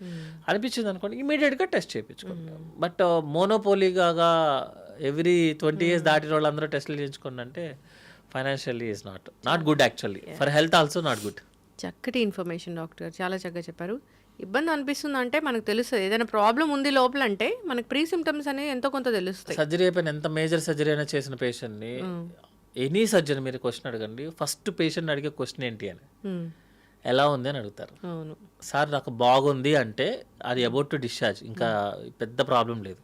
అనిపించింది అనుకోండి, ఇమీడియట్గా టెస్ట్ చేయించుకోండి. బట్ మోనోపోలీగా ఎవ్రీ 20 years దాటిన వాళ్ళందరూ టెస్టులు చేయించుకోండి అంటే financially is not good actually, for health also not good. చక్కటి ఇన్ఫర్మేషన్ డాక్టర్ గారు, చాలా చక్కగా చెప్పారు. ఇబ్బంది అనిపిస్తుంది అంటే మనకు తెలుస్తుంది, ఏదైనా ప్రాబ్లం ఉంది లోపల అంటే మనకు ప్రీ సిమ్టమ్స్ అనేవి ఎంతో కొంత తెలుస్తాయి. సర్జరీ అయిపోయిన ఎంత మేజర్ సర్జరీ అయినా చేసిన పేషెంట్ని, ఎనీ సర్జరీ మీరు క్వశ్చన్ అడగండి, ఫస్ట్ పేషెంట్ అడిగే క్వశ్చన్ ఏంటి అని, ఎలా ఉంది అని అడుగుతారు. సార్ నాకు బాగుంది అంటే అది అబౌట్ టు డిశ్చార్జ్, ఇంకా పెద్ద ప్రాబ్లం లేదు.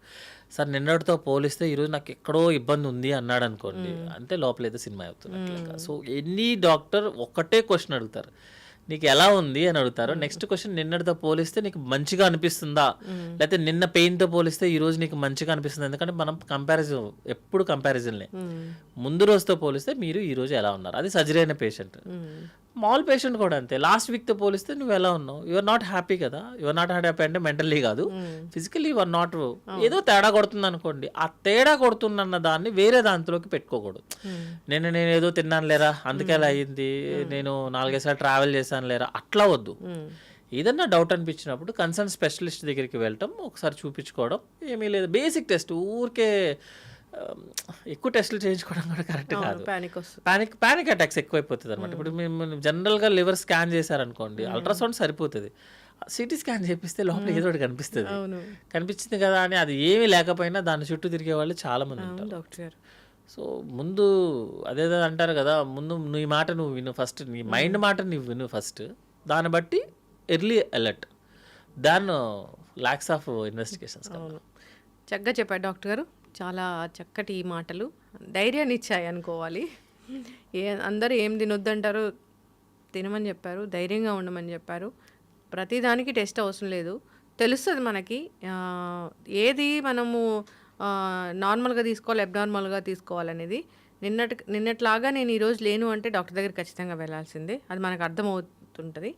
సార్ నిన్నటితో పోలిస్తే ఈరోజు నాకు ఎక్కడో ఇబ్బంది ఉంది అన్నాడు అనుకోండి, అంటే లోపల ఏదో సినిమా అవుతుంది. సో ఎనీ డాక్టర్ ఒక్కటే క్వశ్చన్ అడుగుతారు, నీకు ఎలా ఉంది అని అడుగుతారు. నెక్స్ట్ క్వశ్చన్, నిన్నటితో పోలిస్తే నీకు మంచిగా అనిపిస్తుందా, లేకపోతే నిన్న పెయిన్తో పోలిస్తే ఈ రోజు నీకు మంచిగా అనిపిస్తుంది. ఎందుకంటే మనం కంపారిజన్, ఎప్పుడు కంపారిజన్లే. ముందు రోజుతో పోలిస్తే మీరు ఈ రోజు ఎలా ఉన్నారు, అది సర్జరీ అయిన పేషెంట్. మామూలు పేషెంట్ కూడా అంతే. లాస్ట్ వీక్‌తో పోలిస్తే నువ్వు ఎలా ఉన్నావు? యు ఆర్ నాట్ హ్యాపీ కదా! యు ఆర్ నాట్ హ్యాపీ అంటే మెంటల్లీ కాదు. ఫిజికల్లీ యు ఆర్ నాట్ ఏదో తేడా కొడుతుందనుకోండి. ఆ తేడా కొడుతుందన్న దాన్ని వేరే దాంట్లోకి పెట్టుకోకూడదు. నేను ఏదో తిన్నాను లేరా అందుకే అలా అయింది. నేను 4, 5 సార్లు ట్రావెల్ చేశాను లేరా అట్లా వద్దు. ఏదన్నా డౌట్ అనిపించినప్పుడు కన్సర్న్ స్పెషలిస్ట్ దగ్గరికి వెళ్ళటం, ఒకసారి చూపించుకోవడం, ఏమీ లేదు బేసిక్ టెస్ట్ ఊరికే ఎక్కువ టెస్టులు చేయించుకోవడం కూడా కరెక్ట్ కాదు. పానిక్ వస్తుంది. పానిక్ అటాక్స్ ఎక్కువైపోతుంది అనమాట. ఇప్పుడు మేము జనరల్గా లివర్ స్కాన్ చేశారనుకోండి, అల్ట్రాసౌండ్ సరిపోతుంది. సిటీ స్కాన్ చేపిస్తే లోపల ఏదో ఒకటి కనిపిస్తుంది. కనిపించింది కదా అని అది ఏమీ లేకపోయినా దాని చుట్టూ తిరిగే వాళ్ళు చాలా మంది ఉంటారు. డాక్టర్ గారు సో ముందు అదేదో అంటారు కదా, ముందు నీ మాట నువ్వు విను ఫస్ట్, నీ మైండ్ మాట నువ్వు విను ఫస్ట్, దాన్ని బట్టి ఎర్లీ అలర్ట్, దాన్ని ల్యాక్స్ ఆఫ్ ఇన్వెస్టిగేషన్స్. అవును, చక్కగా చెప్పారు డాక్టర్ గారు. చాలా చక్కటి మాటలు ధైర్యాన్ని ఇచ్చాయి అనుకోవాలి. అందరూ ఏం తినొద్దంటారో తినమని చెప్పారు, ధైర్యంగా ఉండమని చెప్పారు. ప్రతిదానికి టెస్ట్ అవసరం లేదు, తెలుస్తుంది మనకి ఏది మనము నార్మల్గా తీసుకోవాలి, అబ్నార్మల్గా తీసుకోవాలనేది. నిన్నట్లాగా నేను ఈరోజు లేను అంటే డాక్టర్ దగ్గర ఖచ్చితంగా వెళ్ళాల్సిందే, అది మనకు అర్థమవుతుంటుంది.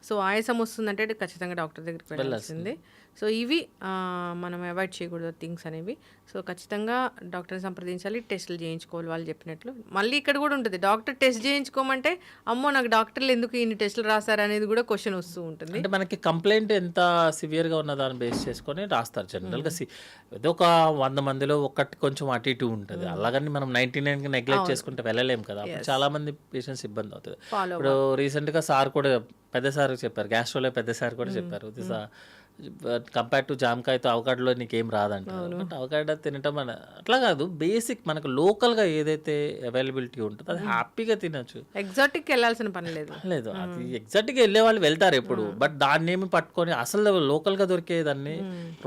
సో ఆయాసం వస్తుందంటే ఖచ్చితంగా డాక్టర్ దగ్గరికి వెళ్ళాల్సిందే. సో ఇవి మనం అవాయిడ్ చేయకూడదు థింగ్స్ అనేవి. సో ఖచ్చితంగా డాక్టర్ని సంప్రదించాలి, టెస్టులు చేయించుకోవాలి వాళ్ళు చెప్పినట్లు. మళ్ళీ ఇక్కడ కూడా ఉంటుంది, డాక్టర్ టెస్ట్ చేయించుకోమంటే అమ్మో నాకు డాక్టర్లు ఎందుకు ఇన్ని టెస్టులు రాస్తారు అనేది కూడా క్వశ్చన్ వస్తూ ఉంటుంది. అంటే మనకి కంప్లైంట్ ఎంత సివియర్గా ఉన్న దాన్ని బేస్ చేసుకొని రాస్తారు జనరల్గా. ఏదో ఒక 100 మందిలో ఒకటి కొంచెం అటు ఇటు ఉంటుంది, అలాగని మనం 99కి నెగ్లెక్ట్ చేసుకుంటే వెళ్ళలేము కదా. అప్పుడు చాలా మంది పేషెంట్స్ ఇబ్బంది అవుతుంది. ఇప్పుడు రీసెంట్గా సార్ కూడా పెద్ద సార్ చెప్పారు, గ్యాస్ట్రోలో పెద్ద సార్ కూడా చెప్పారు, కంపేర్ టు జామకాయతో అవకాడలో నీకేం రాదంటారు. బట్ అవకాడ తినటం అట్లా కాదు, బేసిక్ మనకు లోకల్గా ఏదైతే అవైలబిలిటీ ఉంటుందో అది హ్యాపీగా తినచ్చు. ఎగ్జాటిక్ వెళ్ళాల్సిన పని లేదు. అది ఎగ్జాక్ట్గా వెళ్ళే వాళ్ళు వెళ్తారు ఎప్పుడు, బట్ దాన్ని ఏమి పట్టుకొని అసలు లోకల్గా దొరికేదాన్ని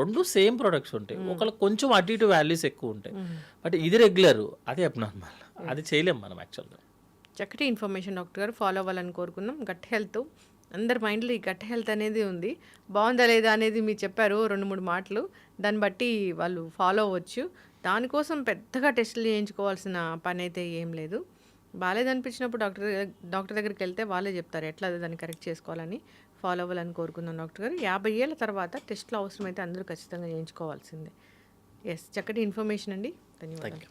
రెండు సేమ్ ప్రొడక్ట్స్ ఉంటాయి, ఒకళ్ళు కొంచెం అటు ఇటు వాల్యూస్ ఎక్కువ ఉంటాయి. బట్ ఇది రెగ్యులర్, అది అబ్నార్మల్, అది చేయలేం మనం యాక్చువల్గా. చక్కటి ఇన్ఫర్మేషన్ డాక్టర్ గారు, ఫాలో అవ్వాలని కోరుకుందాం. గట్ హెల్త్ అందరి మైండ్లో ఈ గట్ హెల్త్ అనేది ఉంది, బాగుందా లేదా అనేది మీరు చెప్పారు 2-3 మాటలు, దాన్ని బట్టి వాళ్ళు ఫాలో అవ్వచ్చు. దానికోసం పెద్దగా టెస్టులు చేయించుకోవాల్సిన పని అయితే ఏం లేదు. బాగాలేదనిపించినప్పుడు డాక్టర్ దగ్గరికి వెళ్తే వాళ్ళే చెప్తారు ఎట్లా దాన్ని కరెక్ట్ చేసుకోవాలని. ఫాలో అవ్వాలని కోరుకుందాం డాక్టర్ గారు. 50 ఏళ్ళ తర్వాత టెస్టులు అవసరమైతే అందరూ ఖచ్చితంగా చేయించుకోవాల్సిందే. ఎస్, చక్కటి ఇన్ఫర్మేషన్ అండి, ధన్యవాదాలు.